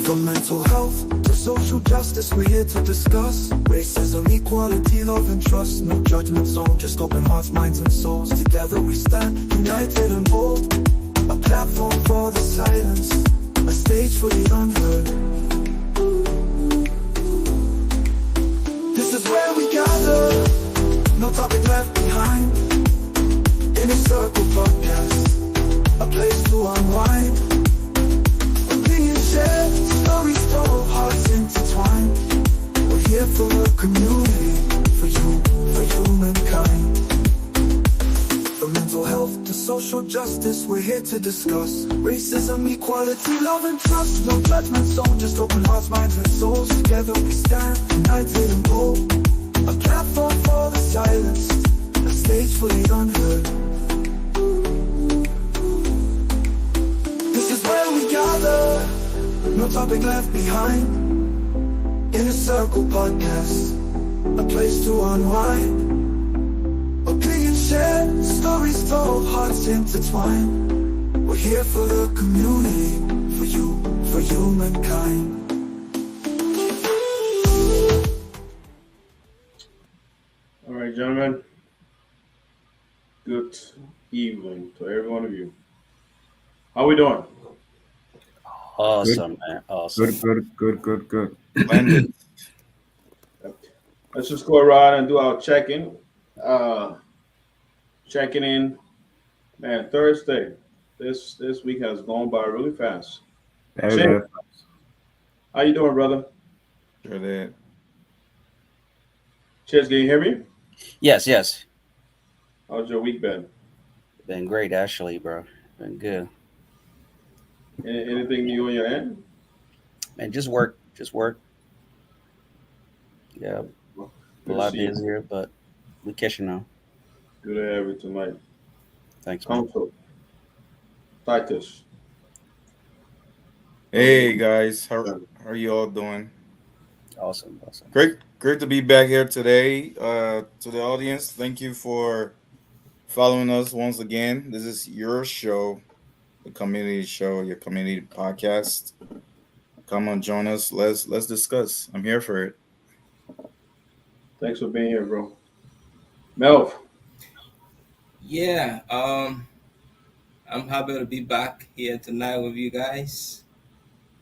From mental health to social justice, we're here to discuss racism, equality, love and trust. No judgment zone, just open hearts, minds and souls. Together we stand, united and bold. A platform for the silence, a stage for the unheard. This is where we gather, no topic left behind. In a circle podcast, a place to unwind. Opinions shared, stories told, hearts intertwined. We're here for the community, for you, for humankind. From mental health to social justice, we're here to discuss racism, equality, love and trust. No judgment zone, just open hearts, minds and souls. Together we stand, united and bold. A platform for the silenced, a stage for the unheard. This is where we gather, no topic left behind. In a circle podcast, a place to unwind. Opinions shared, stories told, hearts intertwined. We're here for the community, for you, for humankind. All right, gentlemen. Good evening to every one of you. How we doing? Awesome, man. Awesome. Good. Splendid. Let's just go around and do our check-in. Checking in, man. Thursday. This week has gone by really fast. Shane, how you doing, brother? Sure did. Cheers, can you hear me? Yes. How's your week been? Been great, actually, bro. Been good. Anything new on your end? Man, just work. Yeah, a lot busier, but we catching now. Good to have you tonight. Thanks, man. Council. Titus. Hey guys, how are you all doing? Awesome. Great to be back here today. To the audience, thank you for following us once again. This is your show, the community show, your community podcast. Come on, join us. Let's discuss. I'm here for it. Thanks for being here, bro. Melv. Yeah, I'm happy to be back here tonight with you guys.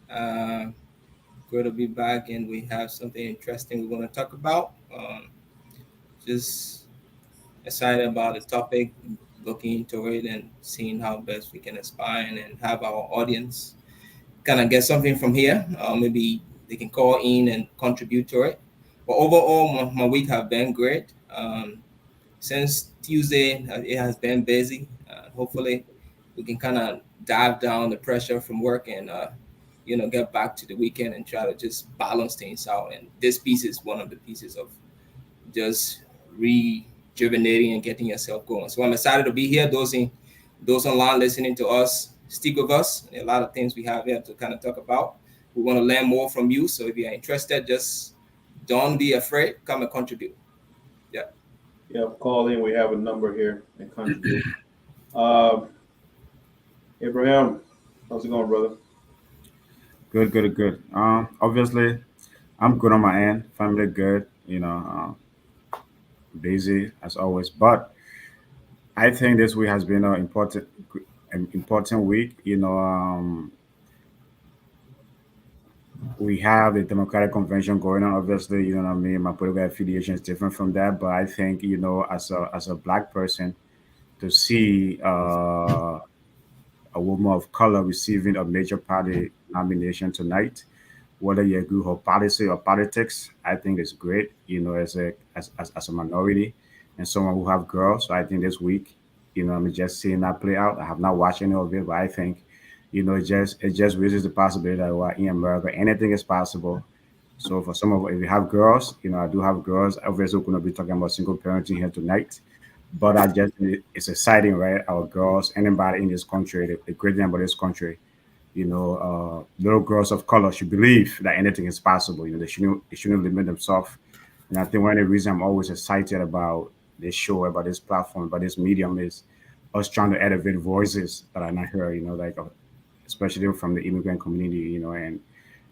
Good to be back, and we have something interesting we want to talk about. Just excited about the topic, looking into it, and seeing how best we can inspire and have our audience kind of get something from here. Maybe they can call in and contribute to it. But overall, my week have been great. Since Tuesday, it has been busy. Hopefully, we can kind of dive down the pressure from work and get back to the weekend and try to just balance things out. And this piece is one of the pieces of just rejuvenating and getting yourself going. So I'm excited to be here. Those online listening to us, stick with us. A lot of things we have here to kind of talk about. We want to learn more from you. So if you're interested, just don't be afraid. Come and contribute. Yeah, call in. We have a number here and contribute. Abraham, how's it going, brother? Good. Obviously, I'm good on my end. Family good. Busy as always. But I think this week has been an important week. We have the Democratic Convention going on. Obviously, you know what I mean. My political affiliation is different from that, but I think as a black person, to see a woman of color receiving a major party nomination tonight, whether you agree with her policy or politics, I think it's great. As a minority and someone who have girls, so I think this week, I'm just seeing that play out. I have not watched any of it, but I think it just raises the possibility that in America anything is possible. So for some of if you have girls, I do have girls. Obviously, we're going to be talking about single parenting here tonight. But it's exciting, right? Our girls, anybody in this country, the great thing about this country, little girls of color should believe that anything is possible. They shouldn't limit themselves. And I think one of the reasons I'm always excited about this show, about this platform, about this medium is us trying to elevate voices that are not heard, especially from the immigrant community, and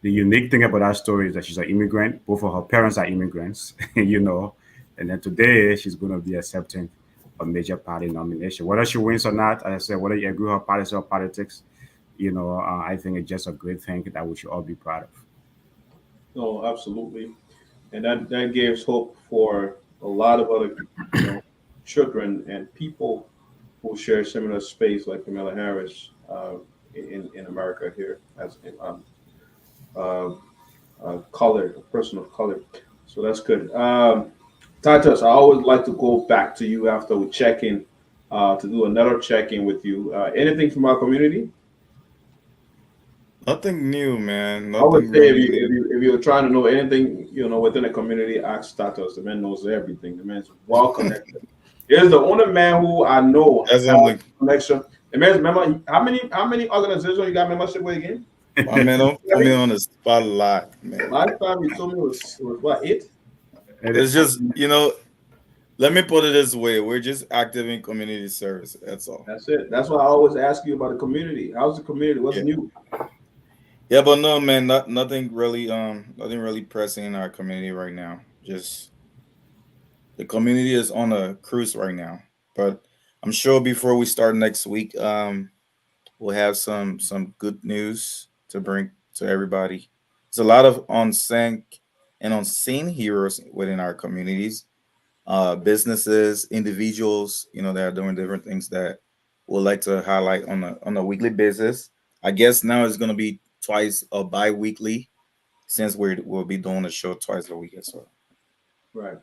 the unique thing about that story is that she's an immigrant. Both of her parents are immigrants, and then today she's going to be accepting a major party nomination. Whether she wins or not, as I said, whether you agree with her policy or politics, I think it's just a great thing that we should all be proud of. No, absolutely. And that gives hope for a lot of other children and people who share similar space like Kamala Harris in America here as uh, a person of color. So that's good. Titus, I always like to go back to you after we check in to do another check in with you. Anything from our community? Nothing new, man. I would Nothing say really. if you're trying to know anything, within the community, ask Tatos. The man knows everything. The man's well connected. He's the only man who I know That's has him. connection. The man's member. How many organizations you got membership with again? I mean, don't put me on the spot a lot, man. Last time you told me was what, 8? It's just, let me put it this way: we're just active in community service. That's all. That's it. That's why I always ask you about the community. How's the community? What's Yeah. new? Yeah, but no, man, nothing really pressing in our community right now. Just the community is on a cruise right now. But I'm sure before we start next week, we'll have some good news to bring to everybody. There's a lot of unseen and unseen heroes within our communities, businesses, individuals, that are doing different things that we'll like to highlight on a weekly basis. I guess now it's gonna be twice or bi-weekly since we'll be doing a show twice a week as well. Right.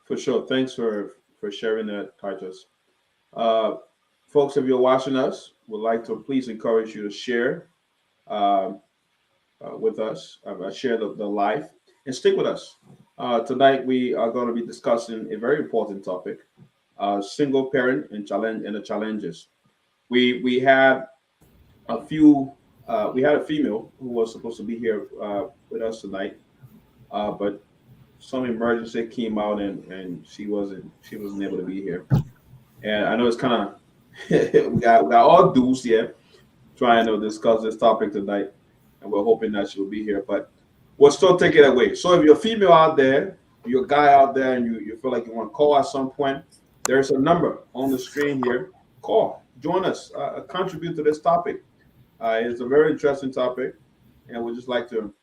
For sure. Thanks for sharing that, Titus. Uh, Folks, if you're watching us, would like to please encourage you to share with us, share the live, and stick with us. Tonight, we are going to be discussing a very important topic: single parent and the challenges. We had a few. We had a female who was supposed to be here with us tonight, but some emergency came out and she wasn't able to be here. And I know it's kind of we got all dues here trying to discuss this topic tonight, and we're hoping that she'll be here. But we'll still take it away. So if you're a female out there, you're a guy out there, and you feel like you want to call at some point, there's a number on the screen here. Call, join us, contribute to this topic. It's a very interesting topic, and we'd just like to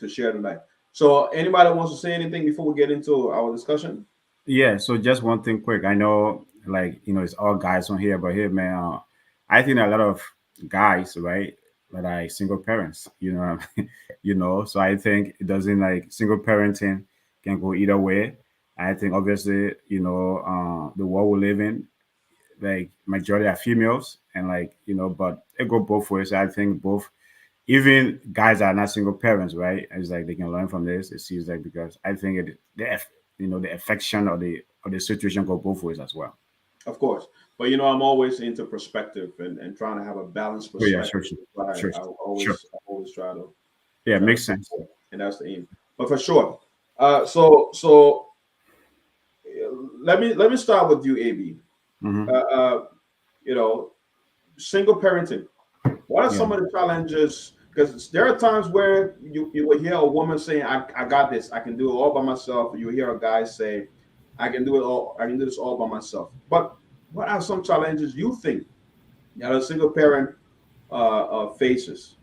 share tonight. So anybody wants to say anything before we get into our discussion? Yeah, so just one thing quick. I know, it's all guys on here, but here, man, I think a lot of guys, right, that are single parents, so I think it doesn't single parenting can go either way. I think obviously, the world we live in, majority are females and but it go both ways. I think both, even guys that are not single parents, right? It's they can learn from this. It seems because I think the affection or the situation go both ways as well. Of course. But I'm always into perspective and trying to have a balanced Oh, yeah, perspective. sure. I always try to. Yeah, makes sense. And that's the aim. But for sure. So let me start with you, AB. Mhm. Single parenting. What are some of the challenges? Because there are times where you will hear a woman saying, I got this, I can do it all by myself. You hear a guy say, I can do it all, I can do this all by myself. But what are some challenges you think that a single parent faces?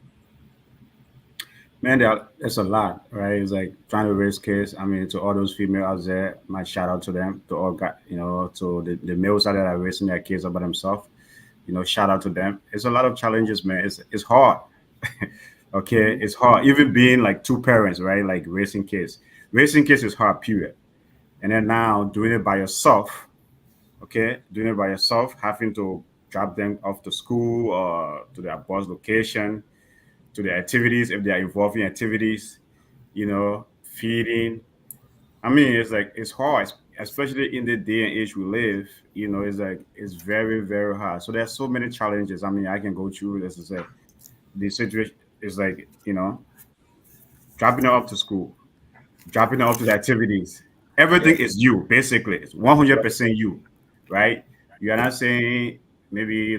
Man, there's a lot, right? It's trying to raise kids. I mean, to all those females out there, my shout out to them, to all guys, to the males out there that are raising their kids up by themselves. Shout out to them. It's a lot of challenges, man. It's hard. Okay, it's hard. Even being two parents, right? Raising kids. Raising kids is hard, period. And then now doing it by yourself, okay? Doing it by yourself, having to drop them off to school or to their boss location, to their activities if they are involved in activities, feeding. I mean, it's hard, especially in the day and age we live. It's very, very hard. So there's so many challenges. I mean, I can go through, as I say, the situation is dropping them off to school, dropping them off to the activities. Everything is you, basically. It's 100% you, right? You are not saying maybe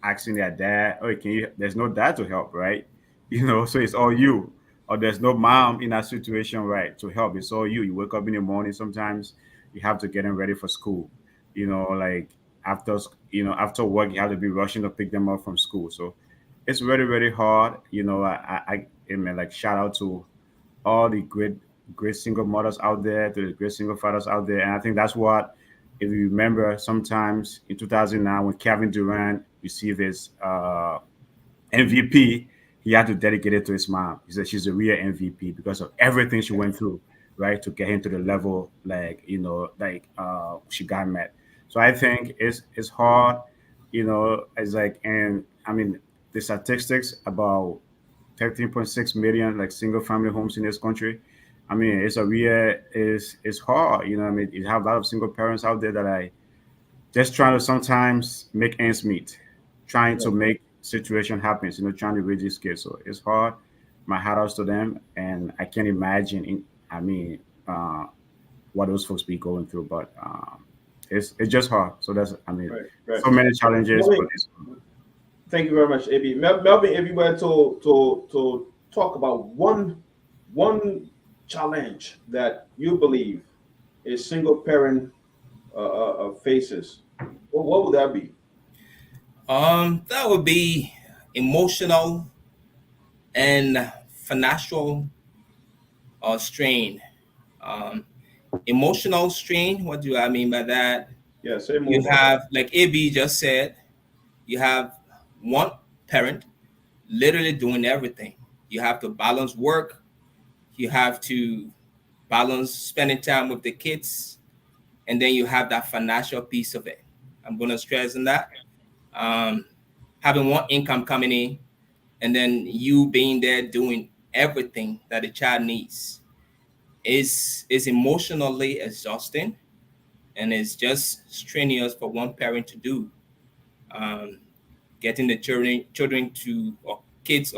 asking their dad, oh, can you? There's no dad to help, right? So it's all you. or there's no mom in that situation, right, to help. It's all you. You wake up in the morning. Sometimes you have to get them ready for school. Like after work, you have to be rushing to pick them up from school. So it's very, very hard. I mean, like, shout out to all the great single mothers out there, to the great single fathers out there. And I think that's what, if you remember, sometimes in 2009 when Kevin Durant received his MVP, he had to dedicate it to his mom. He said she's a real MVP because of everything she went through, right, to get him to the level, like, she got met. So I think it's hard, it's like, and I mean, the statistics about 13.6 million like single family homes in this country. I mean, it's hard. I mean, you have a lot of single parents out there that I just trying to sometimes make ends meet, trying to make situation happen. Trying to raise these kids. So it's hard. My hat outs to them, and I can't imagine. I mean, what those folks be going through, but it's just hard. So that's, I mean, Right, right. so many challenges. Melvin, But it's, thank you very much, AB. Melvin, if you were to talk about one challenge that you believe a single parent faces, what would that be? That would be emotional and financial strain. Um, Emotional strain. What do I mean by that? Yeah, say more You about that. have, like AB just said, you have one parent literally doing everything. You have to balance work. You have to balance spending time with the kids, and then you have that financial piece of it. I'm gonna stress on that. Um, Having one income coming in, and then you being there doing everything that the child needs is emotionally exhausting, and it's just strenuous for one parent to do. Um, Getting the children to, or kids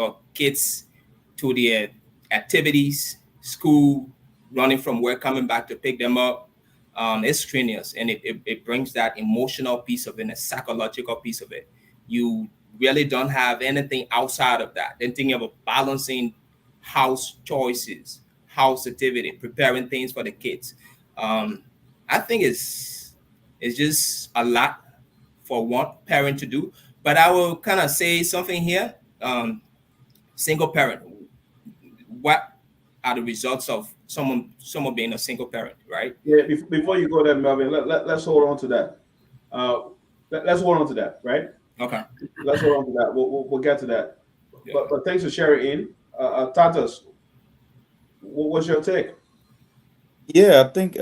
to their activities, school, running from work, coming back to pick them up. It's strenuous, and it brings that emotional piece of it and a psychological piece of it. You really don't have anything outside of that. Then thinking about balancing house choices, house activity, preparing things for the kids. Um, I think it's just a lot for one parent to do. But I will kind of say something here. Single parent. What are the results of someone being a single parent, right? Yeah, before you go there, Melvin, let's hold on to that. Uh, let's hold on to that, right? Okay. Let's hold on to that. We'll get to that. Yeah. But thanks for sharing in. Tatas, what's your take? Yeah, I think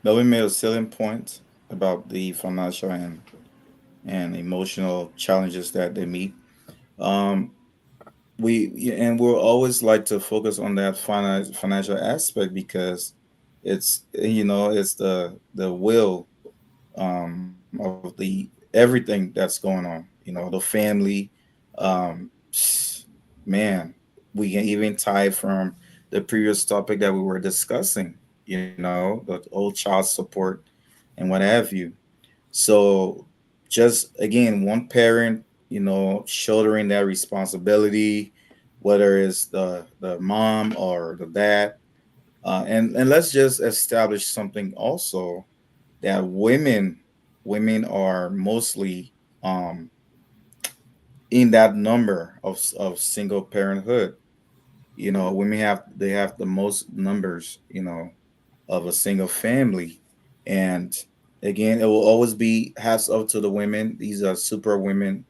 Melvin made a salient point about the financial and emotional challenges that they meet. Um, we'll always like to focus on that financial aspect because it's the will of the everything that's going on. The family. Um, Man, we can even tie from the previous topic that we were discussing. The old child support and what have you. So just again, one parent, shouldering that responsibility, whether it's the mom or the dad. And let's just establish something also, that women are mostly um in that number of single parenthood. Women have the most numbers, of a single family. And again, it will always be hats off to the women. These are super women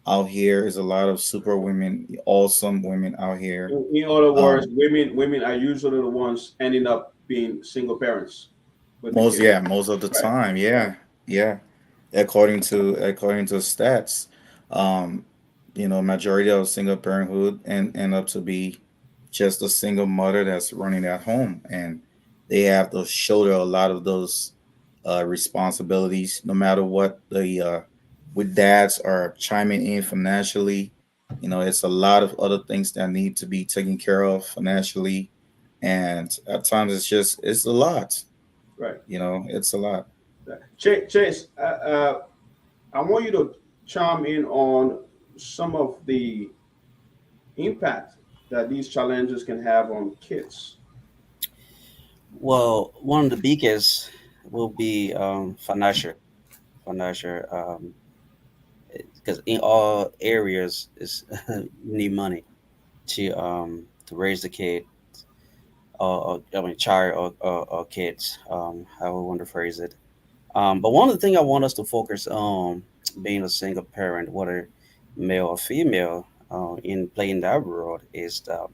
out here. There's a lot of super women, awesome women out here. In other words, Um, women are usually the ones ending up being single parents with the kids. most of the Right. time, yeah, yeah. According to stats, um, majority of single parenthood and end up to be just a single mother that's running that home, and they have to shoulder a lot of those responsibilities, no matter what the with dads are chiming in financially. It's a lot of other things that need to be taken care of financially, and at times it's a lot. Right. It's a lot. Chase, I want you to chime in on some of the impact that these challenges can have on kids? Well, one of the biggest will be financial, because in all areas is you need money to raise the kid, or I mean child or kids, how I want to phrase it. But one of the things I want us to focus on, being a single parent, whether male or female, in playing that role, is the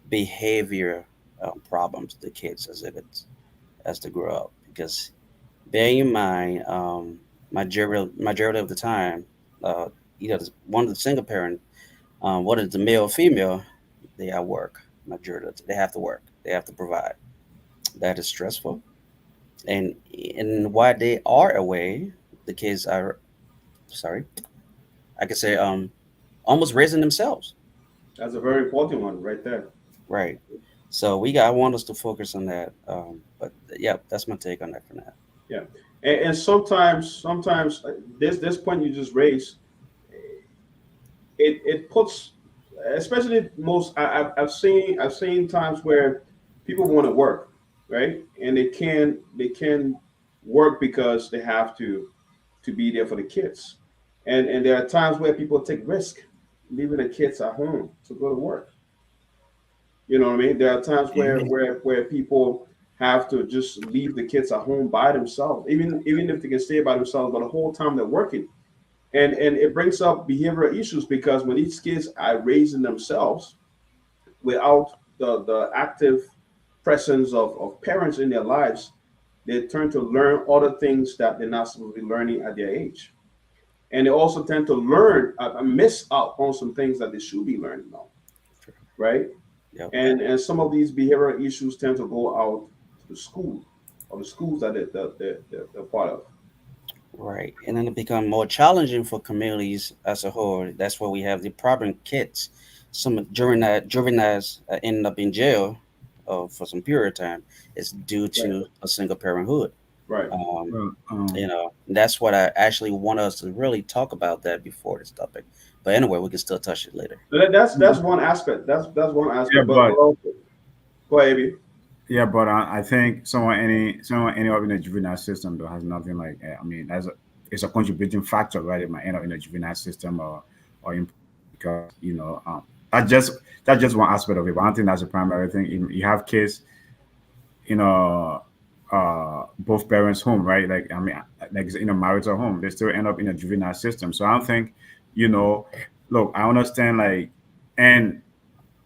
behavior problems the kids exhibit as they grow up. Because bearing in mind, majority of the time, uh, either one of the single parent, whether it's the male or female, they at work. Majority of they have to work. They have to provide. That is stressful. And while they are away, the kids are, sorry, I could say, almost raising themselves. That's a very important one right there. Right. So I want us to focus on that. But yeah, that's my take on that for now. Yeah, and sometimes this point you just raised, it puts, especially most I've seen times where people want to work, right, and they can work because they have to be there for the kids, and there are times where people take risk leaving the kids at home to go to work. You know what I mean? There are times where Mhm. people have to just leave the kids at home by themselves, even if they can stay by themselves, but the whole time they're working. And it brings up behavioral issues because when these kids are raising themselves without the active presence of parents in their lives, they turn to learn other things that they're not supposed to be learning at their age. And they also tend to learn, miss out on some things that they should be learning now, right? Yep. And some of these behavioral issues tend to go out to the school or the schools that they're part of. Right. And then it become more challenging for communities as a whole. That's why we have the problem kids. Some during that juveniles ending up in jail for some period of time. It's due Right. to a single parenthood. Right. Um, Well, that's what I actually want us to really talk about that before this topic. But anyway, we can still touch it later. So that's one aspect. That's one yeah, aspect. But but also, go ahead, Abby. yeah, but I think someone any up in the juvenile system though has nothing like I mean as a it's a contributing factor, right? It might end up in the juvenile system or in, because that just that's just one aspect of it. But I don't think that's the primary thing. You have kids, you know, both parents home, right? Like I mean, like in a marital home, they still end up in a juvenile system. So I don't think, you know, look, I understand like, and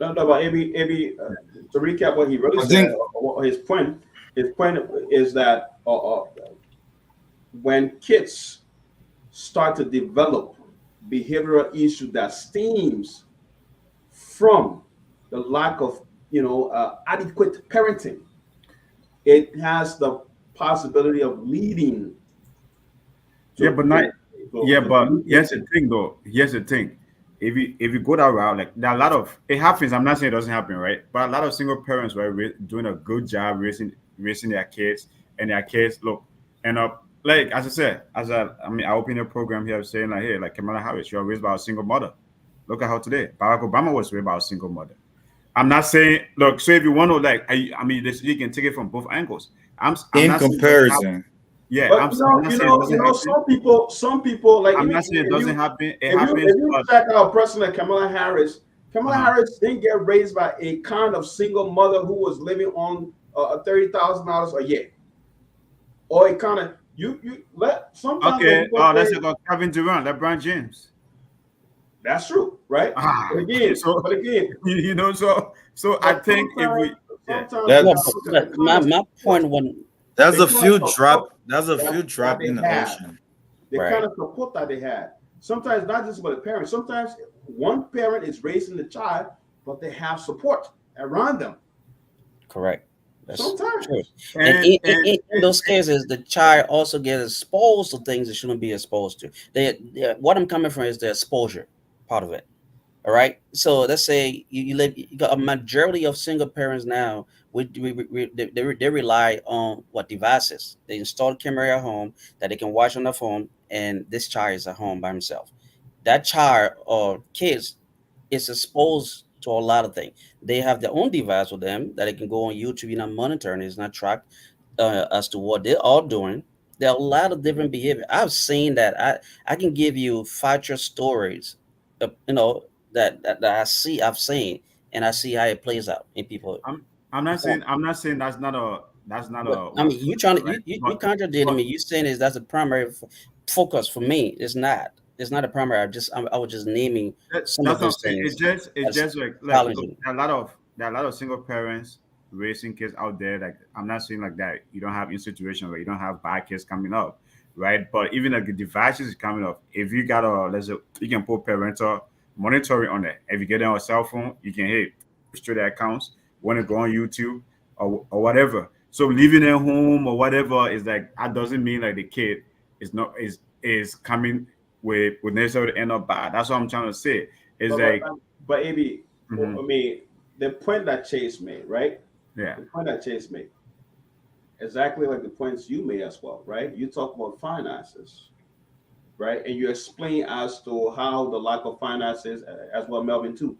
No, no, but Abby, to recap what he really I said, think or his point is that when kids start to develop behavioral issues that stems from the lack of adequate parenting, it has the possibility of leading yeah, to but not yeah, but here's the manipulation. thing though. Here's the thing. If you go that route, like there are a lot of it happens. I'm not saying it doesn't happen, right? But a lot of single parents were doing a good job raising their kids, and their kids look end up like as I said, I mean, I opened a program here saying like, hey, like Kamala Harris, you were raised by a single mother. Look at how today Barack Obama was raised by a single mother. I'm not saying look. So if you want to like, I mean, this you can take it from both angles. I'm in not saying it doesn't happen. comparison, Yeah, But I'm not saying it doesn't happen. some people like I'm even not saying it if doesn't you happen. It if you happens, if you but check out a person like Kamala Harris, Kamala uh-huh. Harris didn't get raised by a kind of single mother who was living on $30,000 a year, or a kind of you let sometimes when Okay. people Oh, say let's go Kevin Durant, LeBron James. that's true, right? Ah, But again, so but again, so I but think if sometimes we yeah sometimes that you Yeah, gotta look at but my point when that's the a kind of few support drop. That's a that, few that drop they in the had. ocean. The kind right, of support that they had. Sometimes not just about the parents. Sometimes one parent is raising the child, but they have support around them. correct. That's true. Sometimes. And and and, in those cases, the child also gets exposed to things it shouldn't be exposed to. What I'm coming from is the exposure part of it. All right. So let's say you got a majority of single parents now. They rely on what devices they install camera at home that they can watch on their phone, and this child is at home by himself. That child or kids is exposed to a lot of things. They have their own device with them that they can go on YouTube. You're not monitoring. It's not tracked as to what they're all doing. There are a lot of different behavior. I've seen that. I can give you factual stories, that I've seen, and I see how it plays out in people. I'm not saying that's not But a I mean, you trying to right, you contradicting me. You saying is that's the primary focus for me. It's not. It's not a primary. I was just naming some that's of what I'm those saying. It's things just it's as just like look, challenging. there are a lot of single parents raising kids out there. Like I'm not saying like that. You don't have in situations where you don't have bad kids coming up, right? But even like the devices is coming up. If you got a let's say you can put parental monitoring on it. If you get it on a cell phone, you can restrict their accounts. Want to go on YouTube or whatever. So leaving at home or whatever is like that doesn't mean like the kid is not is coming with necessarily end up bad. That's what I'm trying to say. It's But but like but AB, mhm, I mean, the point that Chase made, right? yeah. The point that Chase made, exactly like the points you made as well, right? You talk about finances, right? And you explain as to how the lack of finances, as well, Melvin too,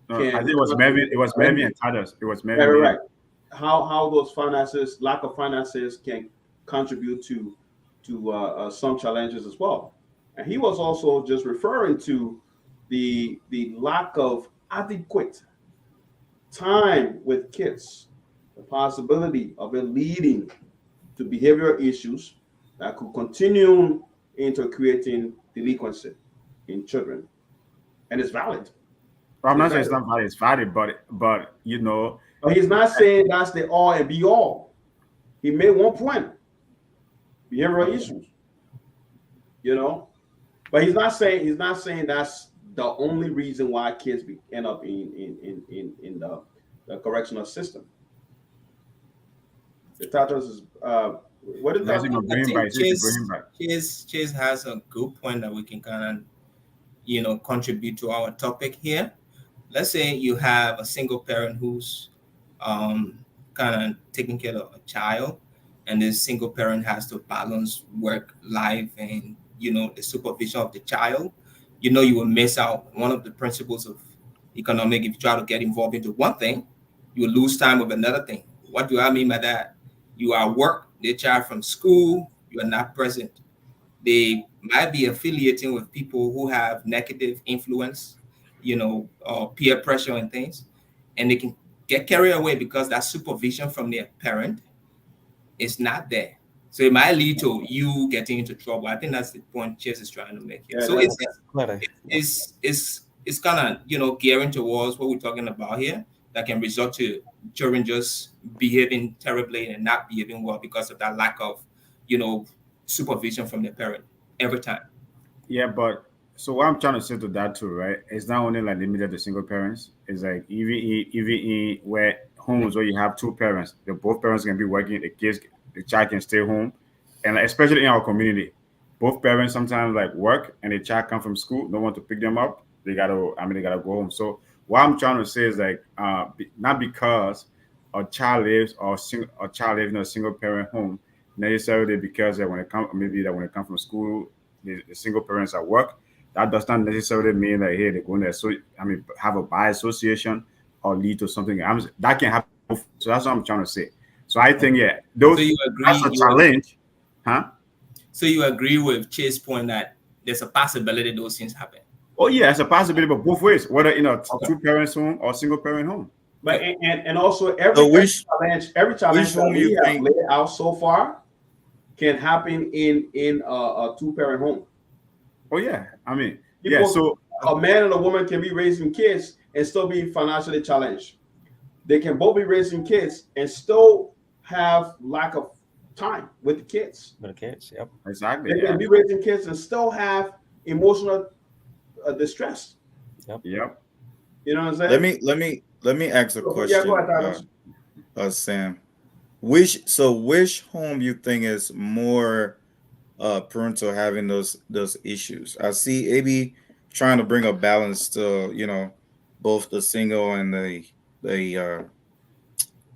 No, I can think it was Melvin. It was Melvin and Tadas. It was right, Melvin. right, right. How those finances, lack of finances, can contribute to some challenges as well. And he was also just referring to the lack of adequate time with kids, the possibility of it leading to behavioral issues that could continue into creating delinquency in children. And it's valid. I'm It's not saying it's valid. not valid. It's valid, but But he's not saying that's the all and be all. He made one point, behavioral issues, you know. But he's not saying that's the only reason why kids end up in the correctional system. The status is what is that's that? gonna I bring him back. think It's just to bring him back. Chase has a good point that we can kind of contribute to our topic here. Let's say you have a single parent who's kind of taking care of a child, and this single parent has to balance work life and the supervision of the child. You will miss out one of the principles of economic. If you try to get involved into one thing, you will lose time with another thing. What do I mean by that? You are work the child from school, you are not present. They might be affiliating with people who have negative influence, or peer pressure and things, and they can get carried away because that supervision from their parent is not there. So it might lead to you getting into trouble. I think that's the point Chase is trying to make here. Yeah, So that's Clearly. Yep. it's kind of gearing towards what we're talking about here, that can result to children just behaving terribly and not behaving well because of that lack of you know supervision from their parent every time. Yeah, but so what I'm trying to say to that too, right? It's not only like limited to single parents. It's like even in where homes where you have two parents, the both parents can be working, the child can stay home, and like, especially in our community, both parents sometimes like work and the child come from school, no one to pick them up. They gotta go home. So what I'm trying to say is like, not because a child lives in a single parent home necessarily because that when it comes from school the single parents at work, that does not necessarily mean that hey they're going to have a by association or lead to something. That can happen. So that's what I'm trying to say. So I think yeah, So those you that's agree? a challenge, huh? So you agree with Chase's point that there's a possibility those things happen? Oh yeah, it's a possibility, but both ways, whether in a Okay. two parents home or single parent home. but and also So every challenge which that home you we have think? laid out so far can happen in a two-parent home. Oh yeah, yeah. People, So a man and a woman can be raising kids and still be financially challenged. They can both be raising kids and still have lack of time with the kids. For the kids. Yep. exactly, They yeah, can be raising kids and still have emotional distress. yep. You know what I'm saying? Let me ask a Yeah, go question, ahead, Thomas. Sam. Which home you think is more prone to having those issues? I see AB trying to bring a balance to both the single and the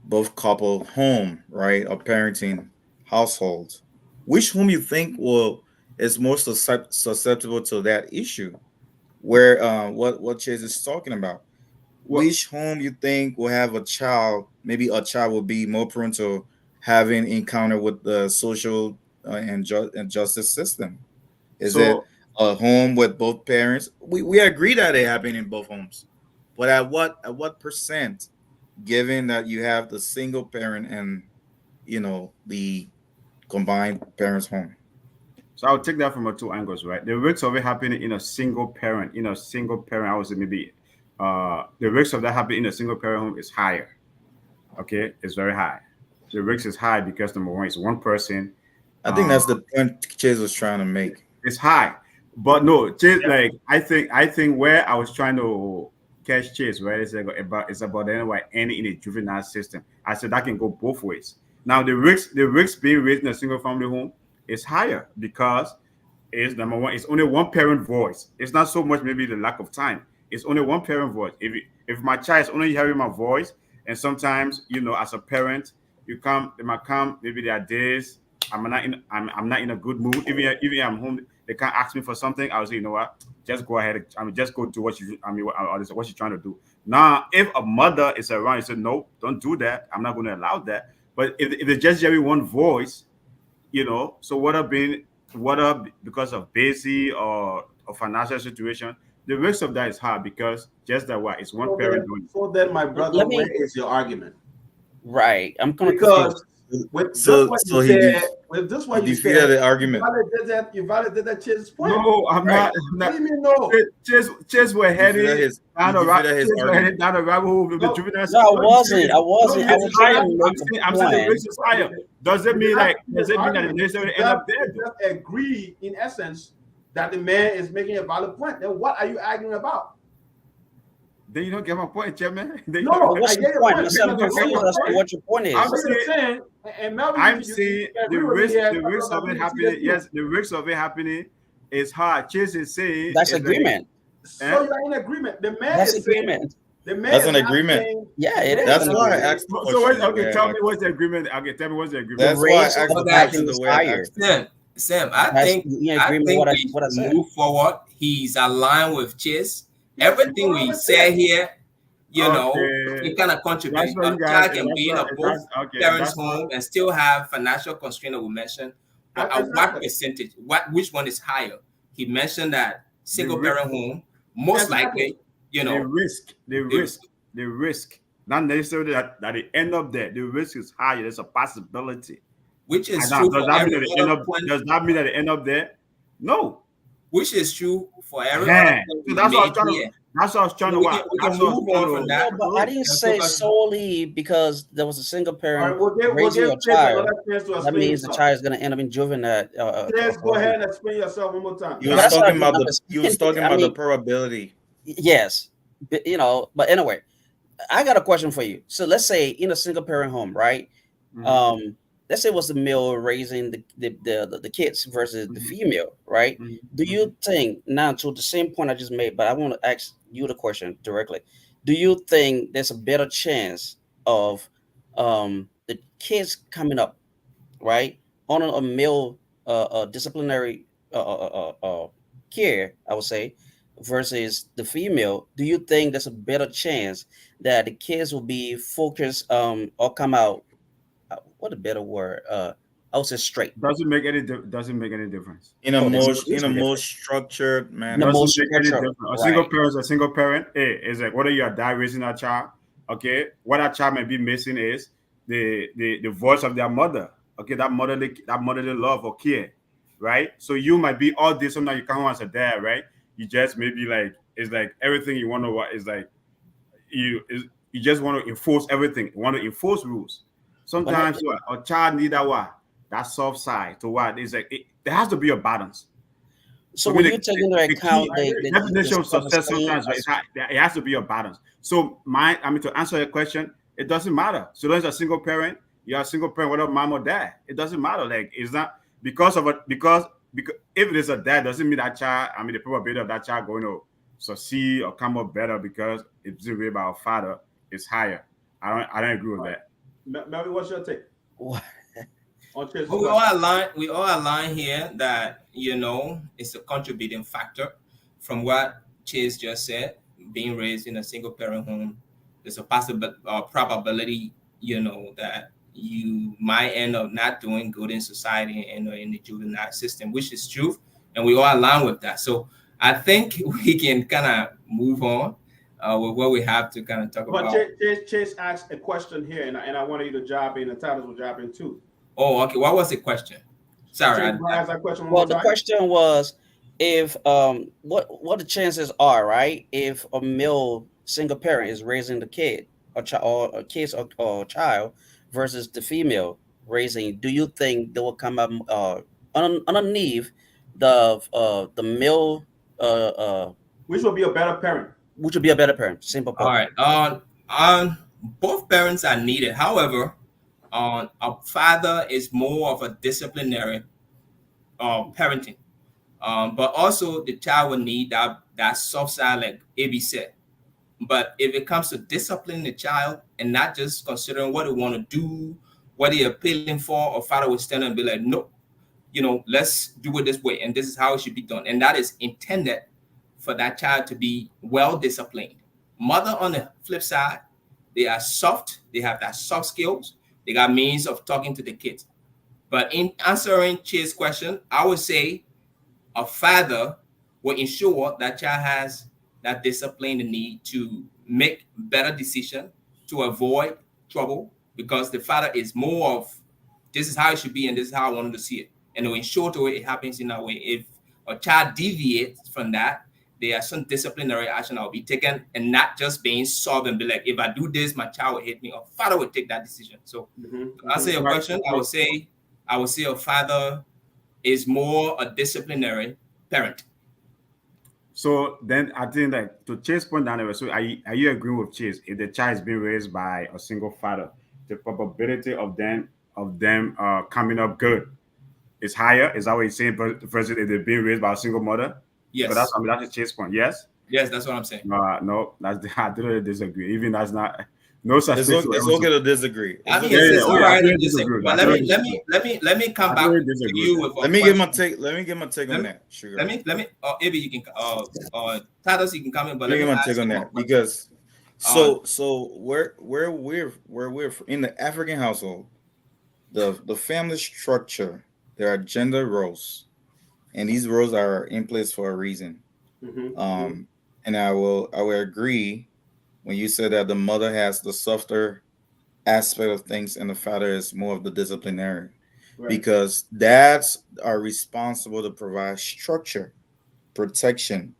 both couple home, right? A parenting household. Which home you think will is most susceptible to that issue? Where what Chase is talking about? which home you think will have a child? Maybe a child will be more prone to having encounter with the social and justice system. Is it So a home with both parents? We agree that it happened in both homes, but at what percent, given that you have the single parent and the combined parents home? So I'll take that from two angles, right? The risks of it happening in a single parent, I would say maybe the risk of that happening in a single parent home is higher. Okay, it's very high. The risk is high because number one, it's one person. I think Uh, that's the point Chase was trying to make. it's high, but no, Chase, like I think where I was trying to catch Chase, right? It's about anyway any in a juvenile system. I said that can go both ways. Now the risk being raised in a single family home is higher because is number one, it's only one parent voice. It's not so much maybe the lack of time. It's only one parent voice. If my child is only hearing my voice, and sometimes as a parent, they might come. Maybe there are days I'm not in a good mood. Even I'm home, they can't ask me for something. I'll say, you know what, just go ahead. Just go do what you're trying to do. Now, if a mother is around, you say, no, don't do that. I'm not going to allow that. But if they just hearing one voice, so whether because of busy or financial situation, the risk of that is hard because just that what it's one parent doing it. so then, my brother, Let me where is your argument? right. I'm kind of Because confused. with this So what so you he said, with this what he you defeated said, the argument. you validated Chase's point. No, I'm Right. not. What do you mean no? Chase were He defeated heading his, he down the defeated his Chase were heading argument. down the rabbit hole with the No, juvenile No, I system. wasn't. I wasn't. I It's was higher. trying to make I'm a saying the point. risk is higher. Does it mean His that argument, they necessarily you end up there? Though? just agree in essence that the man is making a valid point. Then what are you arguing about? Then you don't get my point, Chairman. Then you No, don't- But what's I your get your point? point. Listen, I'm Because I get confused your as to point. what your point I'm is. What you're saying- saying, and Melvin, I'm you saying agree the with me risk, here, the because risk I of it agree with happening. you. Yes, the risk of it happening is hard. Chase is saying That's is that- agreement. So you're in agreement. The man That's is saying agreement. the man That's is an not agreement. saying- Yeah, it is. That's an why I agreement. asked the So question. the way okay, I tell me asked what's the agreement. Okay, tell me what's the agreement. That's The why I race asked of the that question the is way I higher. asked it. Sam, I That's think in I agreement think with what I we said. move forward. He's aligned with Chase. Yes, Everything we that's say it. here, Okay. it kind of contribute. That's what A you guys. child can be in a both Okay. parents' That's what, home and still have financial constraint that we mentioned. But at what Exactly. percentage? Which one is higher? He mentioned that single risk. parent home, most Exactly. likely, the risk. Not necessarily that they end up there. The risk is higher. There's a possibility. which is And now, true does for that mean every that they end other up? point, Does that mean that they end up there? No. which is true for every Yeah. other point So we that's what I was made trying here. to. That's what I was trying to. We Watch. can- we That's can what I was move trying on to- from that. No, but I didn't And say focus- solely because there was a single All right, parent we'll give raising your Chase child. another chance to That explain means the himself. child is going to end up in juvenile. Chase, go ahead and explain yourself one more time. He was That's talking not- about the probability. Yes, but, But anyway, I got a question for you. So let's say in a single parent home, right? Mhm. Let's say it was the male raising the kids versus the female, right? Mhm. Do you think now to the same point I just made, but I want to ask you the question directly. Do you think there's a better chance of the kids coming up, right, on a male disciplinary care, I would say, versus the female? Do you think there's a better chance that the kids will be focused or come out? What a better word? I would say straight. Doesn't make any difference. In a Oh, there's more no difference. structured In manner. the most Doesn't make any structural, difference. A single right. parent is a single parent. Hey, it's like whether you're a dad raising a child, okay, what that child might be missing is the voice of their mother. Okay, that motherly love or care, right? So you might be all this, sometimes you come home as a dad, right? You just maybe like it's like everything you want to what is like you just want to enforce everything. You want to enforce rules. Sometimes what a child need that soft side to what is like there has to be a balance. So For when me, you take into the account key the definition of success self-esteem sometimes it has to be a balance. So to answer your question, it doesn't matter. So long as a single parent, you're a single parent, whether mom or dad, it doesn't matter. Like it's not because if it is a dad, doesn't mean that child. The probability of that child going to succeed or come up better because it's raised by a father is higher. I don't agree with that. Melvin, what's your take on Chase's But question? we all align here that it's a contributing factor from what Chase just said. being raised in a single parent home, there's a possible probability, that you might end up not doing good in society and in the juvenile system, which is true, and we all align with that. So I think we can kind of move on with what we have to kind of talk But about. Chase asked a question here, and I wanted you to job in. The titles will job in too. Oh, okay. What was the question? Sorry. Chase, ask that question one Well, more the time. question was if what the chances are, right? If a male single parent is raising the kid or a kids or child versus the female raising, do you think they will come up underneath the male Which will be a better parent? which would be a better parent? Simple All put. right. Both parents are needed. However, a father is more of a disciplinary parenting. But also the child will need that soft side, like AB said. But if it comes to disciplining the child and not just considering what they want to do, what they're appealing for, a father will stand and be like, no, let's do it this way, and this is how it should be done. And that is intended for that child to be well disciplined. Mother, on the flip side, they are soft, they have that soft skills, they got means of talking to the kids. But in answering Chi's question, I would say a father will ensure that child has that discipline, the need to make better decision to avoid trouble, because the father is more of, this is how it should be and this is how I wanted to see it, and to ensure to it happens in that way. If a child deviates from that, there are some disciplinary action that will be taken, and not just being soft and be like, if I do this, my child will hate me. A father will take that decision. So to answer your question, I would say a father is more a disciplinary parent. So then I think that to Chase's point down there, so are you agreeing with Chase? If the child is being raised by a single father, the probability of them coming up good is higher. Is that what you're saying? Versus if they're being raised by a single mother? Yes. But that's Chase's point. Yes. Yes, that's what I'm saying. No, I totally disagree. Even that's not no such It's, thing. it's okay to disagree. I mean, Yeah, it's yeah, all yeah, right I to totally disagree. disagree. But I let me come back totally to disagree you with with a Let me get my question. take. Let me get my take on that. Sugar. Let me maybe you can Tados, you can come in, but Let let me me get my ask take you on one that question. because so where we're in the African household, the family structure, there are gender roles, and these roles are in place for a reason. And I will agree when you said that the mother has the softer aspect of things and the father is more of the disciplinary, Right. because dads are responsible to provide structure, protection,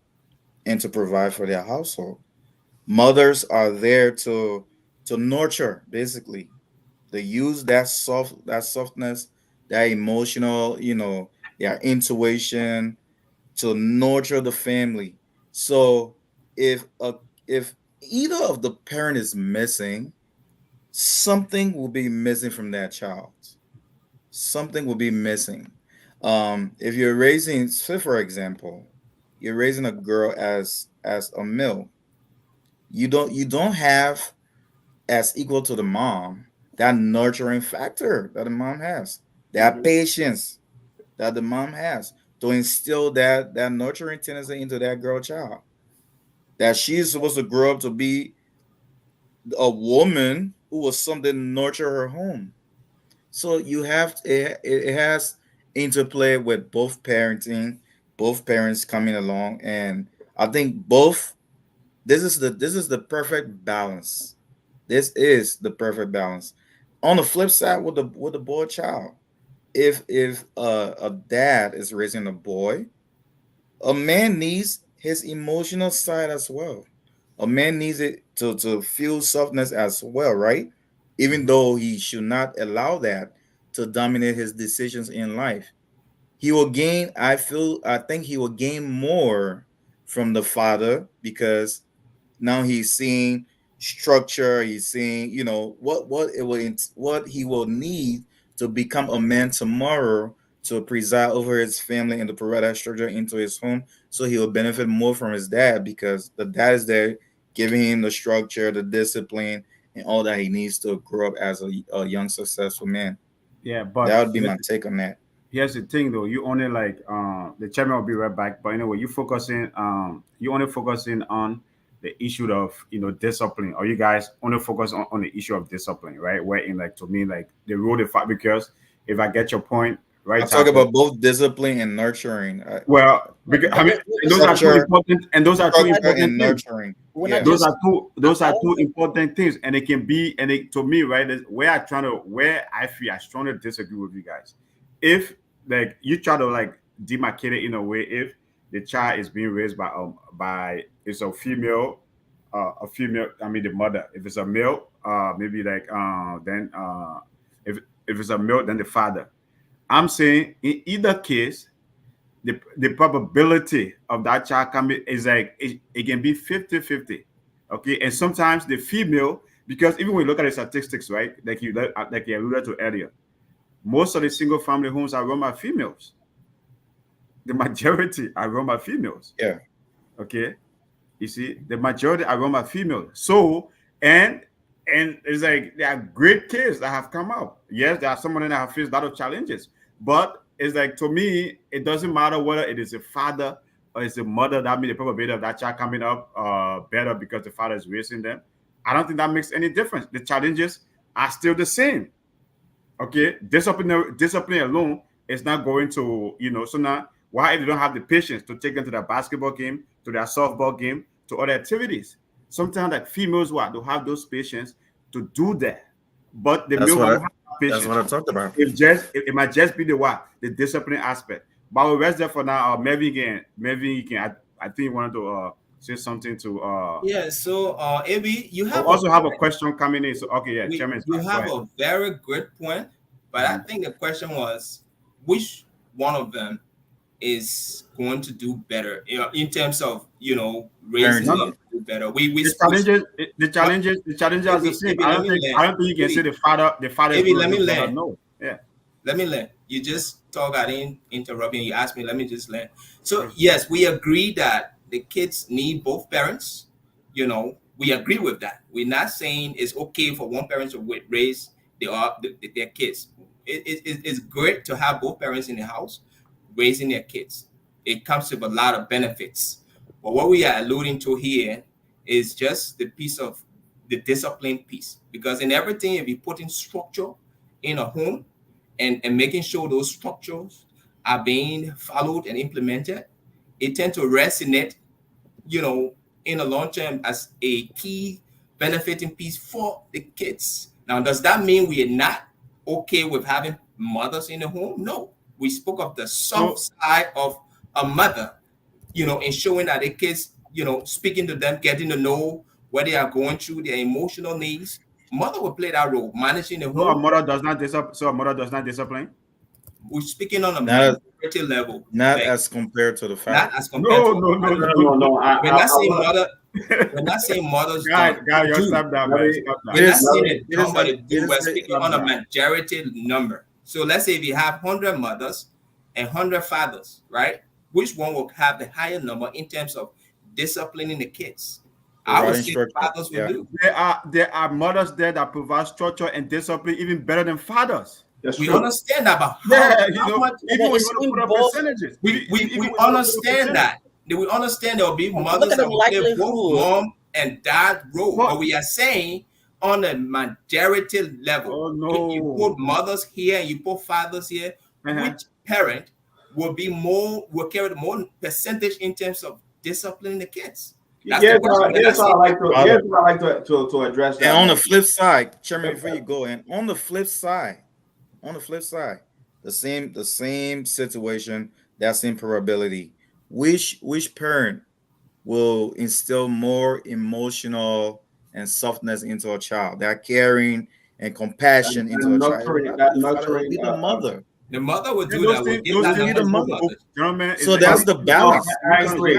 and to provide for their household. Mothers are there to nurture, basically. They use that softness, that emotional, their intuition to nurture the family. So if either of the parent is missing, something will be missing from that child. Something will be missing. If you're raising, say for example, you're raising a girl as a male, you don't have as equal to the mom that nurturing factor that the mom has, that patience that the mom has to instill that nurturing tendency into that girl child, that she's supposed to grow up to be a woman who will someday nurture her home. So you have it has interplay with both parenting, both parents coming along, and I think both this is the perfect balance. This is the perfect balance. On the flip side, with the boy child, if a dad is raising a boy, a man needs his emotional side as well. A man needs it to feel softness as well, right? Even though he should not allow that to dominate his decisions in life. He will gain, I think he will gain more from the father, because now he's seeing structure, he's seeing, what he will need to become a man tomorrow, to preside over his family and to provide that structure into his home. So he will benefit more from his dad, because the dad is there giving him the structure, the discipline, and all that he needs to grow up as a young successful man. Yeah, but That would be my take on that. here's the thing though, you only like the chairman will be right back, but anyway, you only focusing on the issue of discipline, or you guys only focus on the issue of discipline, right? Where in like to me like the rule the fact, because if I get your point, right? I talk about both discipline and nurturing. Well, because I mean, But and those are two structure- important, and those are two Structure important and things. nurturing. We're Yeah. not Those just are two important things, and it can be, and it, to me, right, is where I feel I strongly disagree with you guys. If like you try to like demarcate it in a way, if the child is being raised by it's a female, I mean the mother. If it's a male, maybe like then if it's a male, then the father. I'm saying in either case, the probability of that child coming is like it can be 50-50. Okay, and sometimes the female, because even when you look at the statistics, right, like you alluded to earlier, most of the single family homes are run by females. The majority are run by females. Yeah. Okay, you see, the majority are run by females. So and it's like there are great kids that have come out. Yes, there are some of them that have faced a lot of challenges, but it's like to me, it doesn't matter whether it is a father or it's a mother. That means the probability of that child coming up better because the father is raising them. I don't think that makes any difference. The challenges are still the same. Okay, discipline alone is not going to, so now why if they don't have the patience to take them to their basketball game, to their softball game, to other activities? Sometimes like females don't have those patience to do that, but the That's male what don't I- have patience. That's what I talked about. It might just be the discipline aspect. But we'll rest there for now. Maybe you can. I think you wanted to say something to. Yeah. So, Ab, you I have also have a question coming in. So okay, yeah, we, Chairman. you Go have ahead. a very good point, but I think the question was which one of them is going to do better, in terms of raising No, them to do better. We The challenges are the same. Maybe I let don't me think learn. I don't think you can Maybe- say the father is maybe going let to me do better. learn. No. Yeah. Let me learn. You just talk. I didn't interrupt you. You asked me. Let me just learn. So yes, we agree that the kids need both parents. We agree with that. We're not saying it's okay for one parent to raise their kids. It's great to have both parents in the house raising their kids. It comes with a lot of benefits. But what we are alluding to here is just the piece of the discipline piece. Because in everything, if you put in structure in a home, and making sure those structures are being followed and implemented, it tends to resonate, in the long term as a key benefiting piece for the kids. Now, does that mean we are not okay with having mothers in the home? No. We spoke of the soft side of a mother, ensuring that the kids, speaking to them, getting to know what they are going through, their emotional needs. Mother will play that role, managing the So a home. mother does not discipline. We're speaking on a Not- maturity level. Not like, as compared to the not father. as compared to No. we're not saying mother. We're not saying mothers Guy, don't you do. stop that, Let man. me- Stop that. We're not is- saying it it is somebody like- do. it is We're like- speaking on a majority number. So let's say if you have 100 mothers and 100 fathers, right? Which one will have the higher number in terms of disciplining the kids? I would Providing say structure, fathers will yeah. do. There are mothers there that provide structure and discipline even better than fathers. That's We true. understand that, but Yeah, how much even when it's you want to in put up both- percentages. we Even when you want to put up understand percentage. that. We understand there will be Look mothers at the that will play both likelihood. mom and dad role, What? but we are saying on a majority level, Oh, if you no. put mothers here and you put fathers here, Uh-huh. which parent will carry the more percentage in terms of disciplining the kids? That's the Yes, question. We're yes, not I like to. Father. Yes, I like to address that. And on the flip side, Chairman, before you go, and on the flip side, the same situation, that same probability. Which parent will instill more emotional and softness into a child? That caring and compassion into a child. nurturing, It will that be the father, it will nurturing, be the mother. The mother will do Those that. Will things- give those that things- number to mother. mothers. Gentlemen, it's So like- that's the balance. I agree.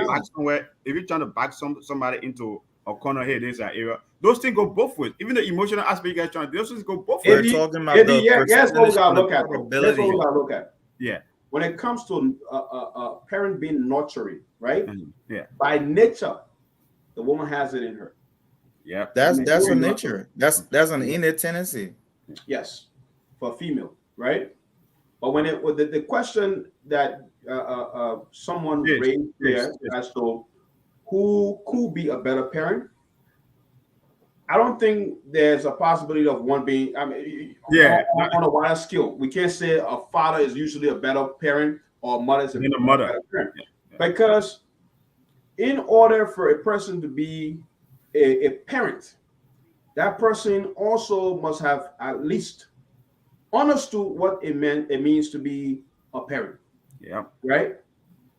If you're trying to back somebody into a corner here, there's an area. Those things go both ways. Even the emotional aspect you guys trying to do, those things go both We're ways. talking about Maybe, the yes, what we percentage gotta and the look at. Though. That's probability. what we gotta look at. Yeah. When it comes to a parent being nurturing, right? Yeah. By nature, the woman has it in her. Yeah. That's Very her much. nature. That's an innate tendency. Yes, for a female, right? But when it the question that someone Yes, raised yes, there as to who could be a better parent. I don't think there's a possibility of one being. I mean, Yeah, on a wider scale, we can't say a father is usually a better parent or a mother is a being a mother. better parent, Yeah. because in order for a person to be a parent, that person also must have at least understood what it means to be a parent, Yeah. right?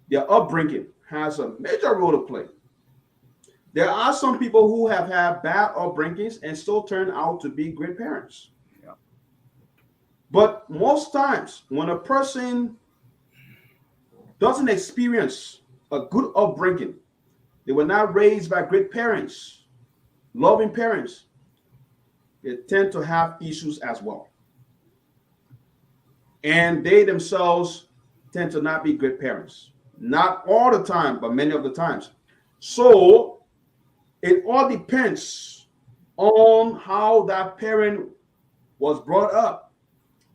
Their upbringing has a major role to play. There are some people who have had bad upbringings and still turn out to be great parents. Yeah. But most times, when a person doesn't experience a good upbringing, they were not raised by great parents, loving parents, they tend to have issues as well. And they themselves tend to not be great parents. Not all the time, but many of the times. So it all depends on how that parent was brought up,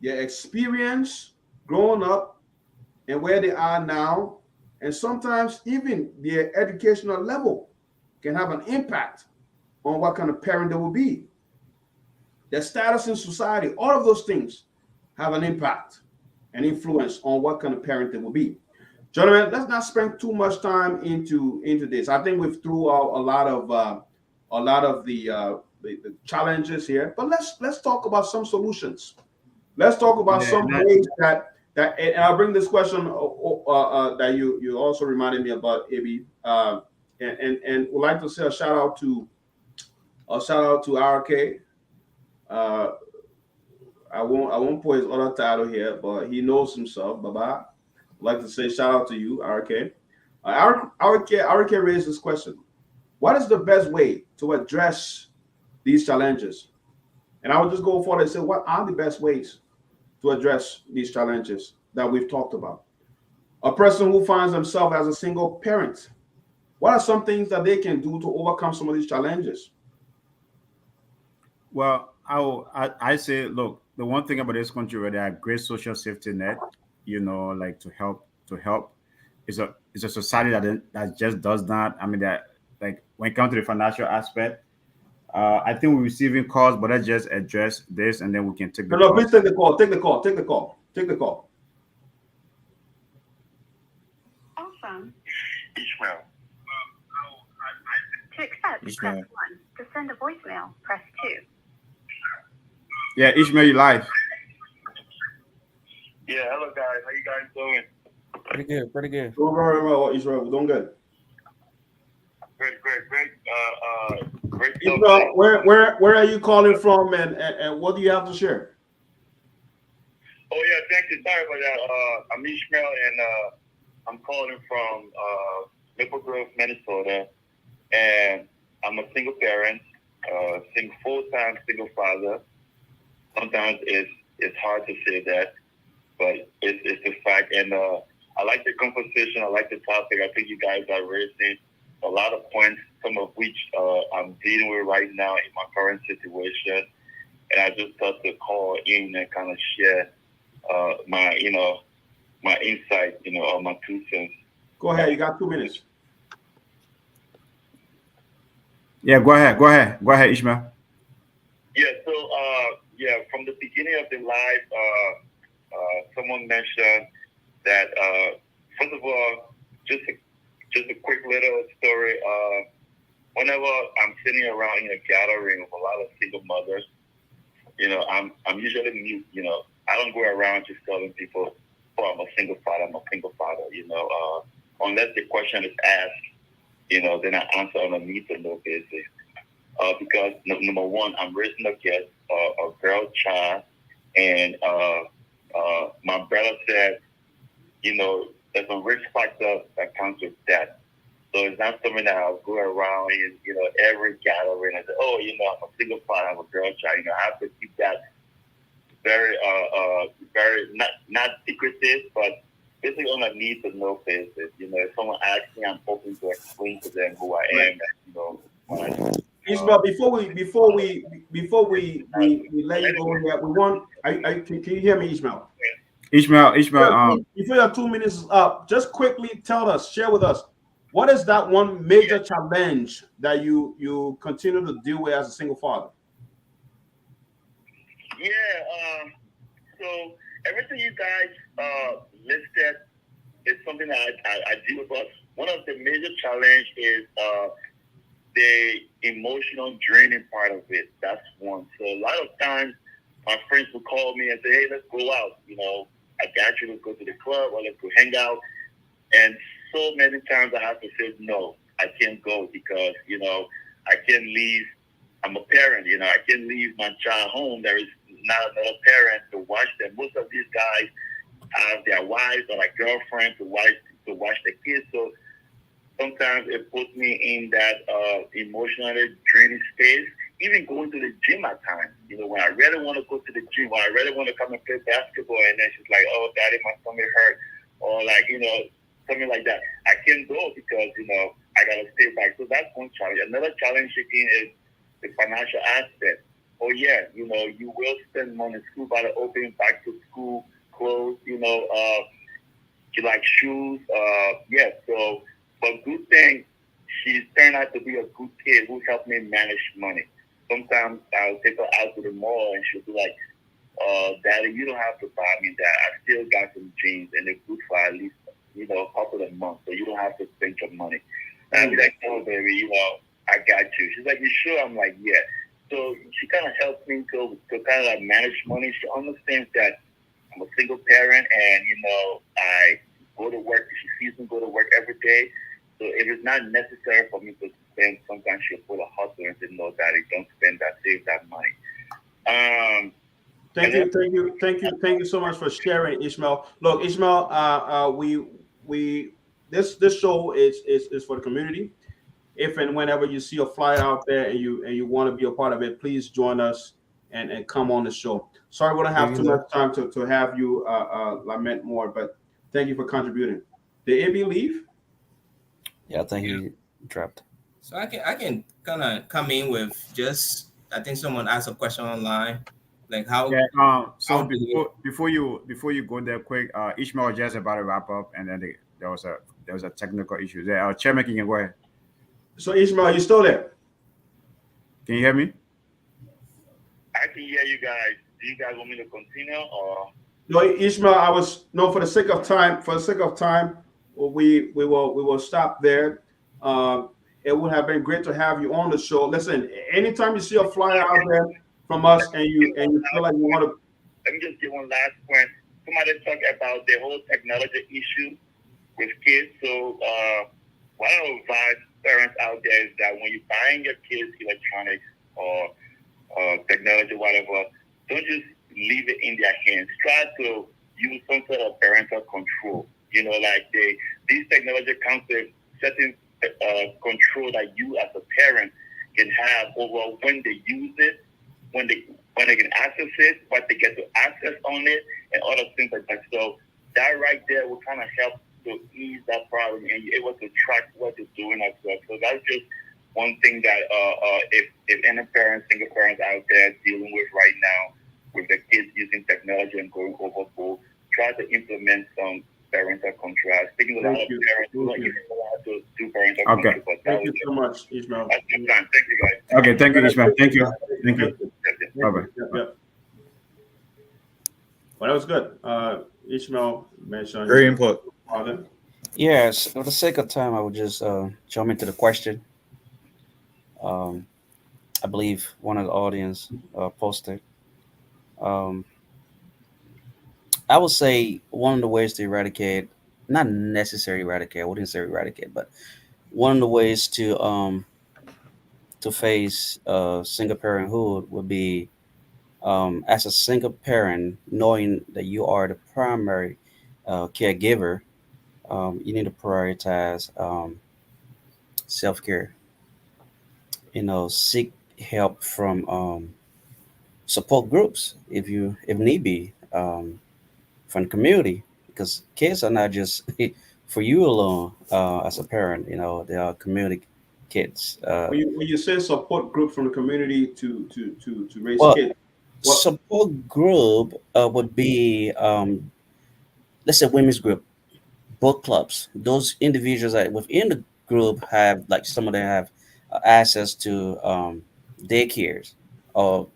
their experience growing up, and where they are now. And sometimes even their educational level can have an impact on what kind of parent they will be. Their status in society, all of those things have an impact and influence on what kind of parent they will be. Gentlemen, let's not spend too much time into this. I think we've threw out a lot of the challenges here, but let's talk about some solutions. Let's talk about some ways that and I'll bring this question that you also reminded me about, AB, and would like to say a shout out to RK. I won't put his other title here, but he knows himself. Baba, I'd like to say shout out to you, RK. RK raised this question: what is the best way to address these challenges? And I would just go forward and say, what are the best ways to address these challenges that we've talked about? A person who finds themselves as a single parent, what are some things that they can do to overcome some of these challenges? Well, I say, look, the one thing about this country where there are great social safety net, like to help is a society that just does not. I mean, that, like, when it comes to the financial aspect, I think we're receiving calls, but let's just address this and then we can take the No, call. please take the call. Take the call. Take the call. Take the call. Awesome. Ishmael. To accept, Ishmael. press 1. To send a voicemail, press 2. Yeah, Ishmael, you live. Yeah, hello guys. How you guys doing? Pretty good, pretty good. Doing very well, Israel. We're doing good. Great. Great Israel, subject. where are you calling from, and what do you have to share? Oh yeah, thank you. Sorry about that. I'm Ishmael, and I'm calling from Maple Grove, Minnesota, and I'm a single parent, full-time single father. Sometimes it's hard to say that, but it's a fact. And I like the conversation. I like the topic. I think you guys are raising a lot of points, some of which I'm dealing with right now in my current situation. And I just thought to call in and kind of share my insight, or my 2 cents. Go ahead. You got 2 minutes. Yeah, go ahead, Ishmael. Yeah, so from the beginning of the live, someone mentioned that first of all, just a quick little story. Whenever I'm sitting around in a gathering of a lot of single mothers, I'm usually mute. I don't go around just telling people, "Oh, I'm a single father. I'm a single father." Unless the question is asked, then I answer on a need-to-know basis. Because number one, I'm raising a kid, a girl child, and my brother said, there's a risk factor that comes with that. So it's not something that I'll go around and every gathering and say, "Oh, I'm a single father, I'm a girl child." I have to keep that very not secretive, but basically on a need to know basis. If someone asks me, I'm open to explain to them who I am. When I do. Isabel, before we let you go here, we want. Can you hear me, Ishmael? Ishmael. Before your 2 minutes is up, just quickly share with us What is that one major challenge that you continue to deal with as a single father? Yeah. So everything you guys listed is something that I deal with. But one of the major challenge is the emotional draining part of it. That's one. So a lot of times my friends will call me and say, "Hey, let's go out. I got you. Let's go to the club or let's go hang out." And so many times I have to say, "No, I can't go because I can't leave. I'm a parent. I can't leave my child home. There is not another parent to watch them. Most of these guys have their wives or their girlfriends to watch the kids. So sometimes it puts me in that emotionally draining space. Even going to the gym at times, when I really want to go to the gym, or I really want to come and play basketball, and then she's like, "Oh, daddy, my stomach hurt," or like, something like that. I can't go because, I got to stay back. So that's one challenge. Another challenge again is the financial aspect. Oh yeah, you will spend money. School about to open, back to school clothes, like shoes. Yeah, so, but good thing, she's turned out to be a good kid who helped me manage money. Sometimes I'll take her out to the mall and she'll be like, "Daddy, you don't have to buy me that. I still got some jeans and they're good for at least, a couple of months, so you don't have to spend your money." And I'll be like, "Oh, baby, I got you." She's like, "You sure?" I'm like, "Yeah." So she kind of helps me to kind of like manage money. She understands that I'm a single parent and, I go to work. She sees me go to work every day. So it is not necessary for me to spend. Sometimes she'll put a hustle and say, "No, daddy, don't spend that. Save that money." Thank you so much for sharing, Ishmael. Look, Ishmael, this show is for the community. If and whenever you see a flyer out there and you want to be a part of it, please join us and come on the show. Sorry, we don't have too much time to have you lament more, but thank you for contributing. Did AB leave? Yeah, I think he dropped. So I can kind of come in with just, I think someone asked a question online, like how. Yeah. So how do we- before you go there quick, Ishmael was just about to wrap up, and then there was a technical issue there. Chairman, can you go ahead? So Ishmael, you still there? Can you hear me? I can hear you guys. Do you guys want me to continue or? No, Ishmael, for the sake of time, we will stop there. It would have been great to have you on the show. Listen, anytime you see a flyer out there from us and you feel like you want to. Let me just give one last point. Somebody talked about the whole technology issue with kids. So what I would advise parents out there is that when you're buying your kids electronics or technology, whatever, don't just leave it in their hands. Try to use some sort of parental control. Like these technology comes with certain control that you as a parent can have over when they use it, when they can access it, what they get to access on it, and other things like that. So that right there will kind of help to ease that problem, and you're able to track what they're doing as well. So that's just one thing that if any parents, single parents out there dealing with right now with the kids using technology and going overboard, try to implement some parental control. Speaking with a lot of parents, you don't have to do parental control. But Thank you so much, Ishmael. Thank you guys. Okay, thank you, Ishmael. Thank you. Bye-bye. Yep. Well, that was good. Ishmael mentioned Great input. father. Yes, for the sake of time, I would just jump into the question. I believe one of the audience posted. I would say one of the ways to eradicate, not necessarily eradicate, I wouldn't say eradicate, but one of the ways to face single parenthood would be as a single parent, knowing that you are the primary caregiver, you need to prioritize self-care. Seek help from support groups if need be, from the community, because kids are not just for you alone as a parent. They are community kids. When you say support group from the community to raise Well, kids, support group would be, let's say, women's group, book clubs. Those individuals that within group have, like, some of them have access to daycares, or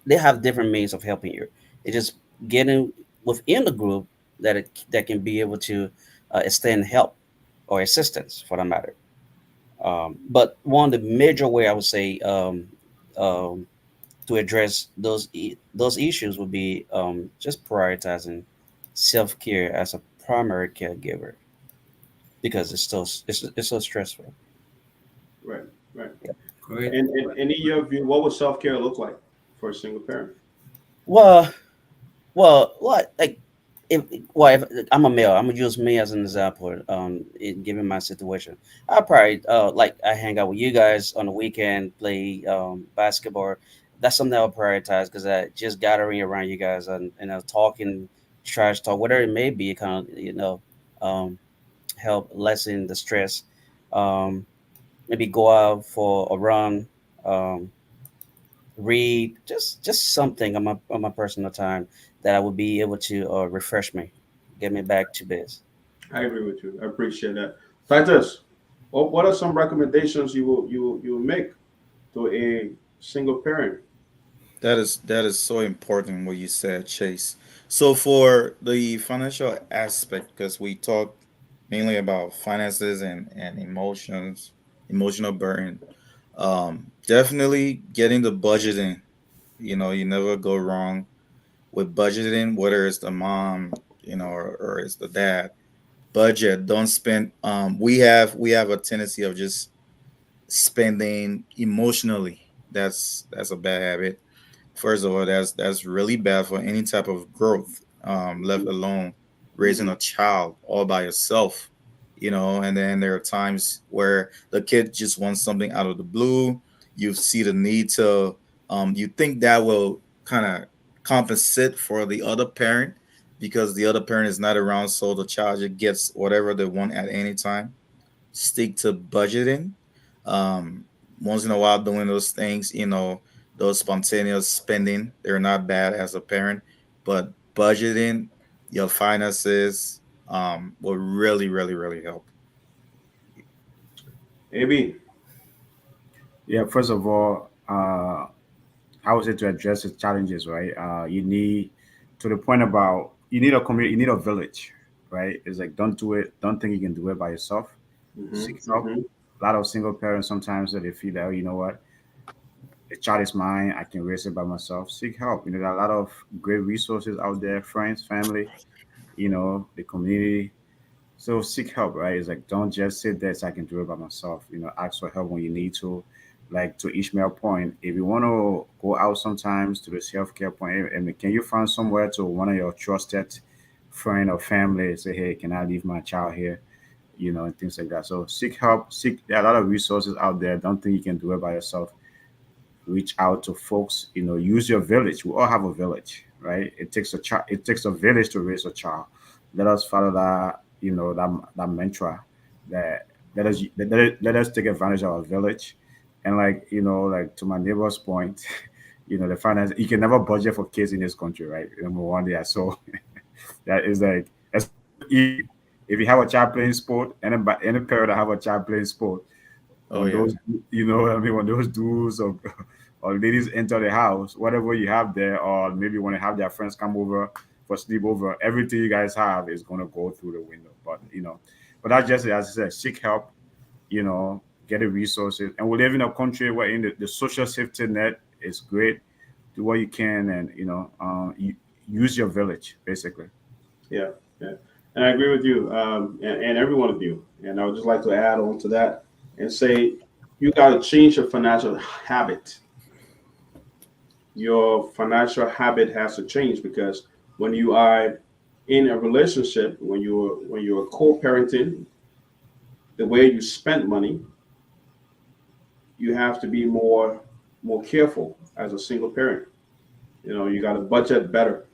they have different means of helping you. It's just getting within the group that can be able to extend help or assistance for that matter. But one of the major way I would say, um, to address those issues would be just prioritizing self care as a primary caregiver, because it's so stressful. Right, right. Yeah. Great. And in your view, what would self care look like for a single parent? Well, what like if I'm a male, I'm gonna use me as an example. Given my situation, I probably like I hang out with you guys on the weekend, play basketball. That's something I'll prioritize, because I just gathering around you guys and talking trash talk, whatever it may be, kind of um, help lessen the stress. Um, Maybe go out for a run. Um, Read, just something on my personal time that I would be able to refresh me, get me back to biz. I agree with you. I appreciate that. Titus, what are some recommendations you will make to a single parent? That is so important what you said, Chase. So for the financial aspect, because we talk mainly about finances and emotions, emotional burden. Definitely getting the budgeting. You never go wrong with budgeting, whether it's the mom, or it's the dad. Budget. Don't spend. We have a tendency of just spending emotionally. That's a bad habit. First of all, that's really bad for any type of growth. Let alone raising Hmm. a child all by yourself. And then there are times where the kid just wants something out of the blue. You see the need to, you think that will kind of compensate for the other parent because the other parent is not around, so the child just gets whatever they want at any time. Stick to budgeting. Um, Once in a while, doing those things, those spontaneous spending, they're not bad as a parent, but budgeting your finances will really, really, really help. AB. Yeah, first of all, I would say to address the challenges, right? You need to the point about you need a community, you need a village, right? It's like don't do it, don't think you can do it by yourself. Hmm. Seek help. Hmm. A lot of single parents sometimes that they feel that, oh, you know what, the child is mine, I can raise it by myself. Seek help. There are a lot of great resources out there, friends, family, the community. So seek help, right? It's like don't just sit there so I can do it by myself. Ask for help when you need to. Like to Ishmael point, if you want to go out sometimes to the self care point, I mean, can you find somewhere to one of your trusted friend or family say, hey, can I leave my child here? And things like that. So seek help. There are a lot of resources out there. Don't think you can do it by yourself. Reach out to folks. Use your village. We all have a village, right? It takes a child. It takes a village to raise a child. Let us follow that. That mantra. That let us take advantage of our village, and like to my neighbor's point, the finance. You can never budget for kids in this country, right? Number one, yeah. So that is like that's easy. If you have a child playing sport, any parent that have a child playing sport, Oh when yeah. those what I mean, when those dudes or ladies enter the house, whatever you have there, or maybe when they have their friends come over for sleepover, everything you guys have is gonna go through the window. But that's just it. As I said, seek help, get the resources. And we live in a country where the social safety net is great. Do what you can, and use your village basically. Yeah, yeah. And I agree with you, and every one of you. And I would just like to add on to that and say, you got to change your financial habit. Your financial habit has to change, because when you are in a relationship, when you're co-parenting, the way you spend money, you have to be more careful as a single parent. You got to budget better.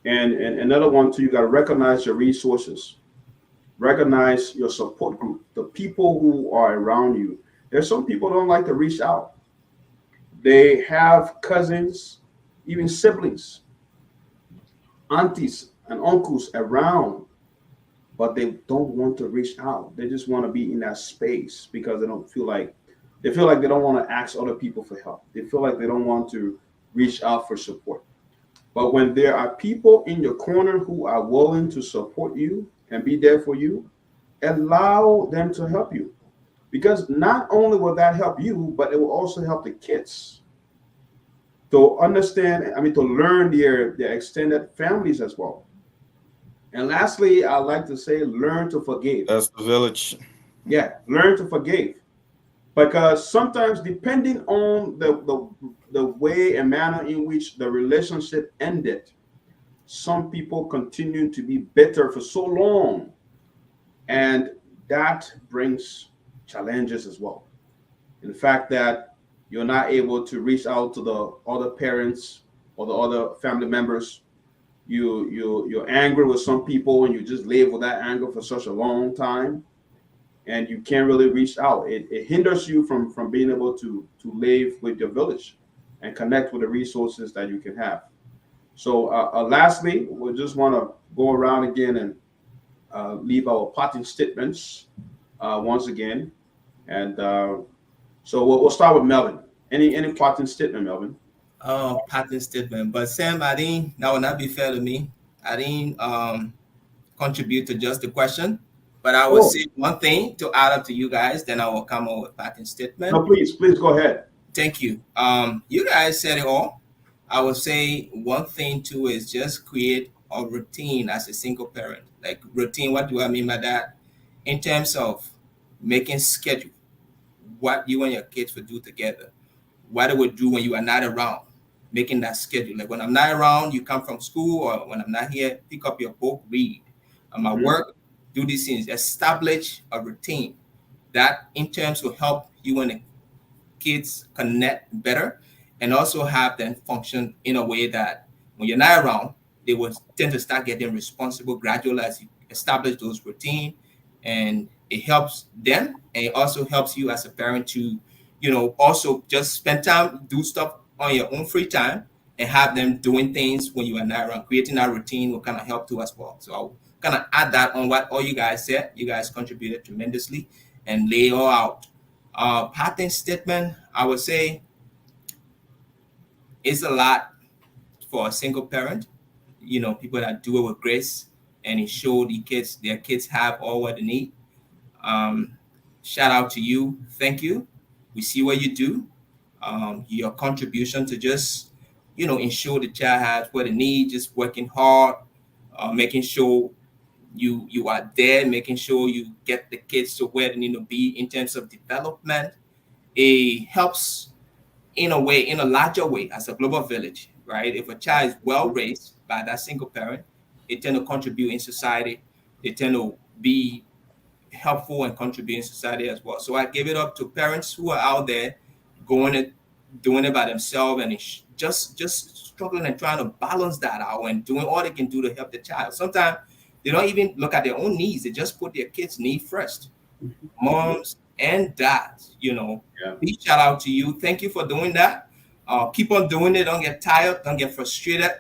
And another one too, you got to recognize your resources, recognize your support group, the people who are around you. There's some people who don't like to reach out. They have cousins, even siblings, aunties and uncles around, but they don't want to reach out. They just want to be in that space because they feel like they don't want to ask other people for help. They feel like they don't want to reach out for support. But when there are people in your corner who are willing to support you and be there for you, allow them to help you. Because not only will that help you, but it will also help the kids to understand, to learn their extended families as well. And lastly, I like to say, learn to forgive. That's the village. Yeah, learn to forgive. Because sometimes, depending on the way and manner in which the relationship ended, some people continue to be bitter for so long. And that brings challenges as well. In the fact that you're not able to reach out to the other parents or the other family members. You're angry with some people and you just live with that anger for such a long time, and you can't really reach out. It hinders you from being able to live with your village and connect with the resources that you can have. So lastly, we just want to go around again and leave our parting statements once again. And so we'll start with Melvin. Any parting statement, Melvin? Oh, patent statement. But Sam, I didn't. That would not be fair to me. I didn't contribute to just the question, but I will Oh, say one thing to add up to you guys. Then I will come up with patent statement. no, please go ahead. Thank you. You guys said it all. I would say one thing too is just create a routine as a single parent. Like routine, what do I mean by that? In terms of making schedule, what you and your kids would do together, what they would do when you are not around, making that schedule. Like when I'm not around, you come from school, or when I'm not here, pick up your book, read. My Mhm. work, do these things, establish a routine that in terms will help you and the kids connect better, and also have them function in a way that when you're not around, they will tend to start getting responsible gradually as you establish those routine, and it helps them, and it also helps you as a parent to, also just spend time, do stuff on your own free time, and have them doing things when you are not around. Creating that routine will kind of help too as well. So I'll kind of add that on what all you guys said. You guys contributed tremendously and lay it all out. Patent statement, I would say, is a lot for a single parent. People that do it with grace and ensure their kids have all what they need. Um, Shout out to you. Thank you. We see what you do. Your contribution to just, ensure the child has what they need, just working hard, making sure you are there, making sure you get the kids to where they need to be in terms of development. It helps in a way, in a larger way, as a global village, right? If a child is well raised by that single parent, they tend to contribute in society. They tend to be helpful and contribute in society as well. So I give it up to parents who are out there going it, doing it by themselves, and it's just struggling and trying to balance that out and doing all they can do to help the child. Sometimes they don't even look at their own needs; they just put their kids' need first. Moms and dads, Yeah. big shout out to you. Thank you for doing that. Keep on doing it. Don't get tired. Don't get frustrated.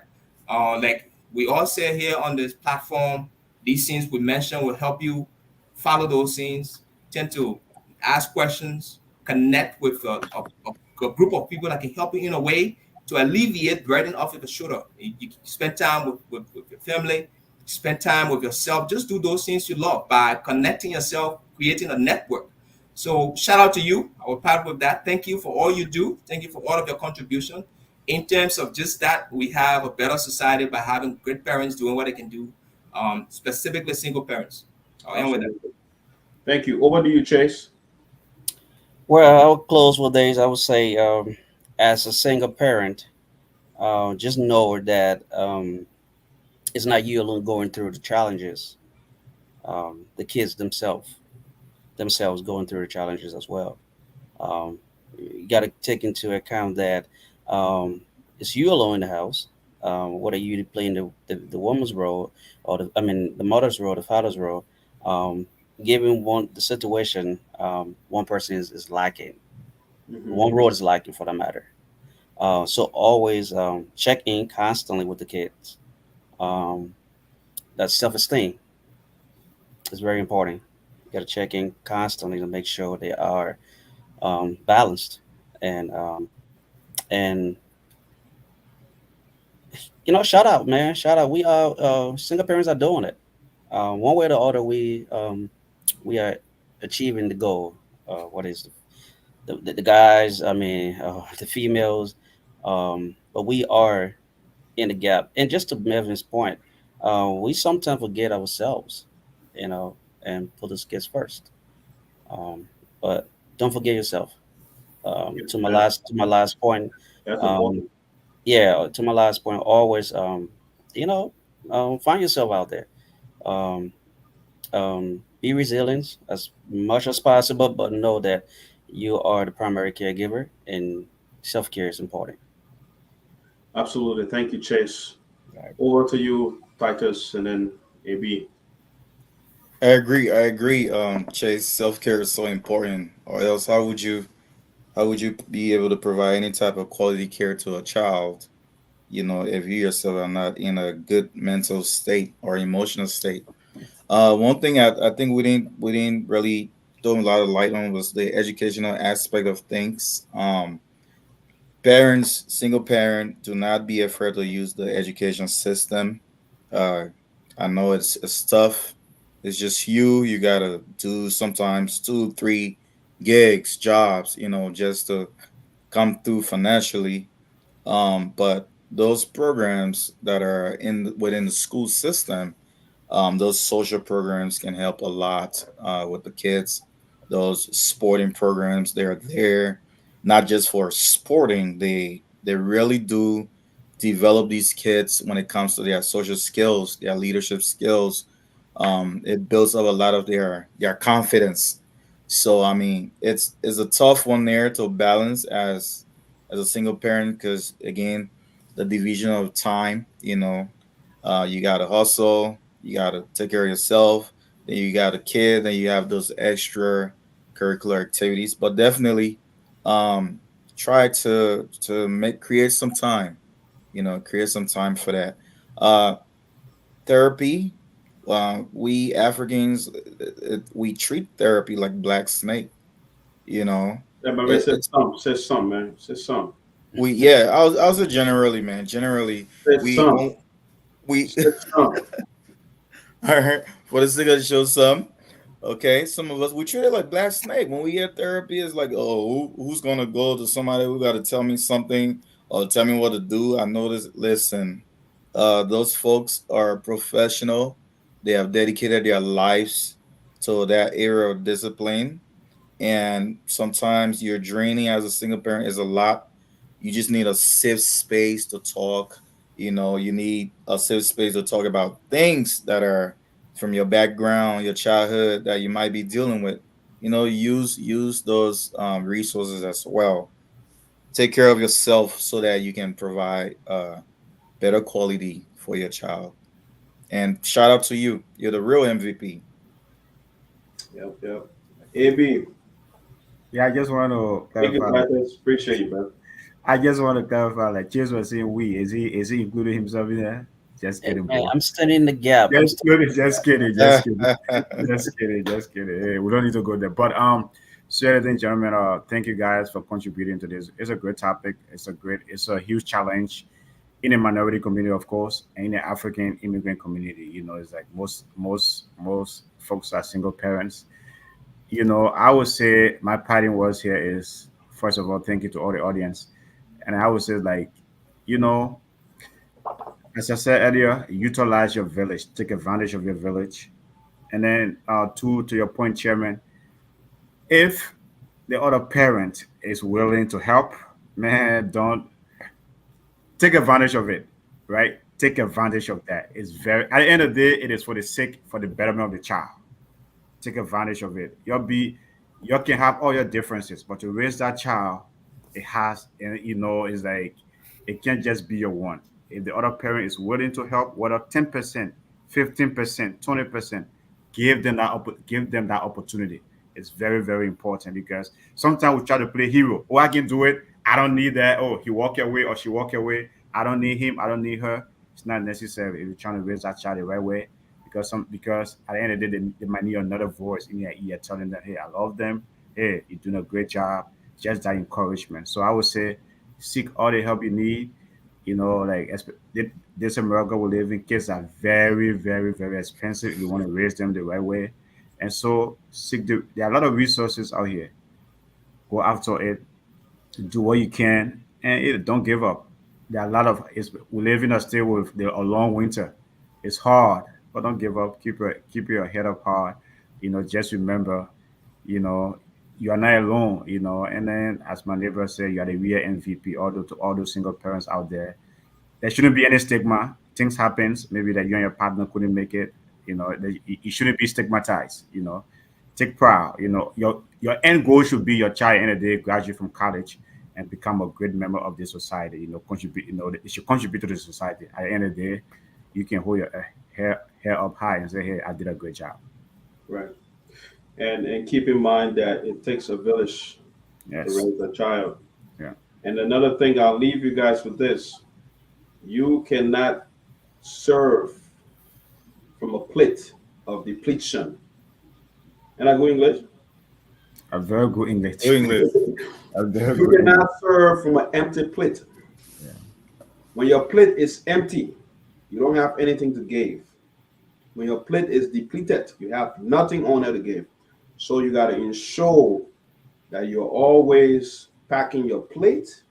Like we all say here on this platform, these things we mentioned will help you follow those things. Tend to ask questions, connect with a group of people that can help you in a way to alleviate burden off of your shoulder. You spend time with your family, spend time with yourself. Just do those things you love by connecting yourself, creating a network. So shout out to you. I will part with that. Thank you for all you do. Thank you for all of your contribution. In terms of just that, we have a better society by having great parents doing what they can do, specifically single parents. I'll end with that. Absolutely. Thank you. Over to you, Chase. Well, I'll close with this. I would say, as a single parent, just know that it's not you alone going through the challenges. The kids themselves going through the challenges as well. Um, you got to take into account that it's you alone in the house. Whether you playing the woman's role or the mother's role, the father's role. Um, Given the situation, one person is lacking. Mhm. One role is lacking for that matter. So always check in constantly with the kids. Um, that's self esteem. It's very important. You got to check in constantly to make sure they are balanced, and and shout out, man, shout out. We are single parents are doing it. One way or the other, we are achieving the goal. What is the guys? I mean, the females. But we are in the gap. And just to Mevin's point, we sometimes forget ourselves, and put the kids first. Um, but don't forget yourself. Yeah, To my last point, that's um, important. yeah, to my last point, always, you know, find yourself out there. Um, be resilient as much as possible, but know that you are the primary caregiver, and self care is important. Absolutely. Thank you, Chase. Right. Over to you, Titus, and then AB. I agree. I agree. Chase, self care is so important. Or else, how would you be able to provide any type of quality care to a child? If you yourself are not in a good mental state or emotional state. One thing I think we didn't really throw a lot of light on was the educational aspect of things. Parents, single parent, do not be afraid to use the education system. Uh, I know it's tough. It's just you gotta do sometimes 2, 3 gigs, jobs, just to come through financially. But those programs that are in within the school system, those social programs can help a lot with the kids. Those sporting programs, they're there not just for sporting. They really do develop these kids when it comes to their social skills, their leadership skills. It builds up a lot of their confidence. So I mean, it's a tough one there to balance as a single parent because again, the division of time. You gotta hustle, you gotta take care of yourself, then you got a kid, then you have those extra curricular activities. But definitely, um, try to make create some time. Create some time for that. Uh, Therapy. We Africans, we treat therapy like black snake. You know, Yeah, my man it, said it's some. Says some, man. Says some. we yeah. I was a generally man. Generally, Says we some. when we Says some. all right for the sake of the show some. Okay, some of us we treat it like black snake. When we get therapy, it's like, oh, who's gonna go to somebody who got to tell me something or tell me what to do? I notice. Listen, those folks are professional. They have dedicated their lives to that area of discipline, and sometimes you're draining as a single parent is a lot. You just need a safe space to talk. You need a safe space to talk about things that are from your background, your childhood that you might be dealing with. Use those resources as well. Take care of yourself so that you can provide better quality for your child. And shout out to you. You're the real MVP. Yep, yep. AB. Yeah, I just want to Thank you, clarify. Titus. Appreciate you, man. I just want to clarify. Like Chase was saying, we is he including himself in there? Just Hey, kidding, man, bro. I'm standing in the gap. I'm Just standing kidding, in the just gap. kidding, just kidding, just kidding, just kidding. Hey, we don't need to go there. But so ladies and gentlemen, thank you guys for contributing to this. It's a great topic. It's a huge challenge in the minority community, of course, and in the African immigrant community. It's like most folks are single parents. I would say my parting words here is first of all, thank you to all the audience, and I would say like, you know, as I said earlier, utilize your village, take advantage of your village. And then, to your point, Chairman, if the other parent is willing to help, man, don't take advantage of it, right? Take advantage of that. It's very at the end of the day, it is for the betterment of the child. Take advantage of it. You can have all your differences, but to raise that child, it has, and it's like it can't just be your one. If the other parent is willing to help, whether 10%, 15%, 20%, give them that opportunity. It's very, very important because sometimes we try to play hero. Oh, I can do it. I don't need that. Oh, he walk away or she walk away. I don't need him. I don't need her. It's not necessary if you're trying to raise that child the right way because at the end of the day they might need another voice in their ear telling them, hey, I love them, hey, you're doing a great job, just that encouragement. So I would say seek all the help you need. Like this America we live in, kids are very, very, very expensive. You want to raise them the right way. And so there are a lot of resources out here. Go after it, do what you can, and don't give up. There are a lot of we live in a state with a long winter. It's hard, but don't give up. Keep your head up high. Just remember, you know, you are not alone. And then as my neighbor said, you are the real MVP. Although to all those single parents out there shouldn't be any stigma. Things happens. Maybe that you and your partner couldn't make it. You shouldn't be stigmatized. Take pride. Your end goal should be your child in a day graduate from college and become a great member of the society. Contribute. It should contribute to the society. At the end of the day, you can hold your hair up high and say, "Hey, I did a great job." Right. And keep in mind that it takes a village Yes. to raise a child. Yeah. And another thing, I'll leave you guys with this: you cannot serve from a plate of depletion. And I go English. A very good English. Good English. A very You good English. cannot serve from an empty plate. Yeah. When your plate is empty, you don't have anything to give. When your plate is depleted, you have nothing on it to give. So you got to ensure that you're always packing your plate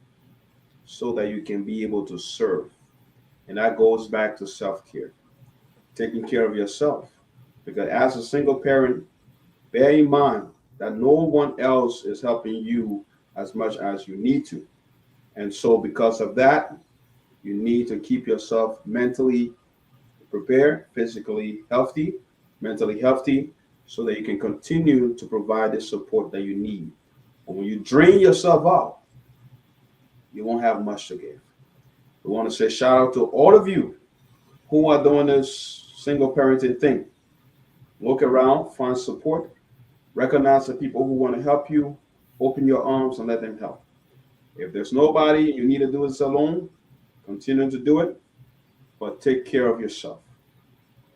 so that you can be able to serve. And that goes back to self-care, taking care of yourself. Because as a single parent, bear in mind that no one else is helping you as much as you need to. And so because of that, you need to keep yourself mentally prepared, physically healthy, mentally healthy, so that you can continue to provide the support that you need. And when you drain yourself out, you won't have much to give. We want to say shout out to all of you who are doing this single parenting thing. Look around, find support, recognize the people who want to help you, open your arms and let them help. If there's nobody, you need to do this alone, continue to do it, but take care of yourself,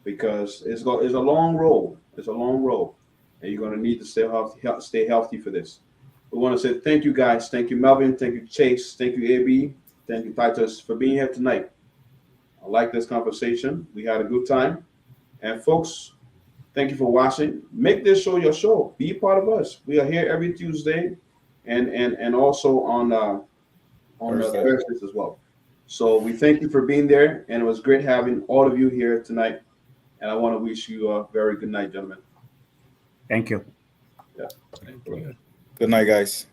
because it's a long road. It's a long road, and you're going to need to stay healthy for this. We want to say thank you, guys. Thank you, Melvin. Thank you, Chase. Thank you, AB. Thank you, Titus, for being here tonight. I like this conversation. We had a good time. And folks, thank you for watching. Make this show your show. Be part of us. We are here every Tuesday and also on Thursdays as well. So we thank you for being there, and it was great having all of you here tonight. And I want to wish you a very good night, gentlemen. Thank you. Yeah. Thank you. Good night, guys.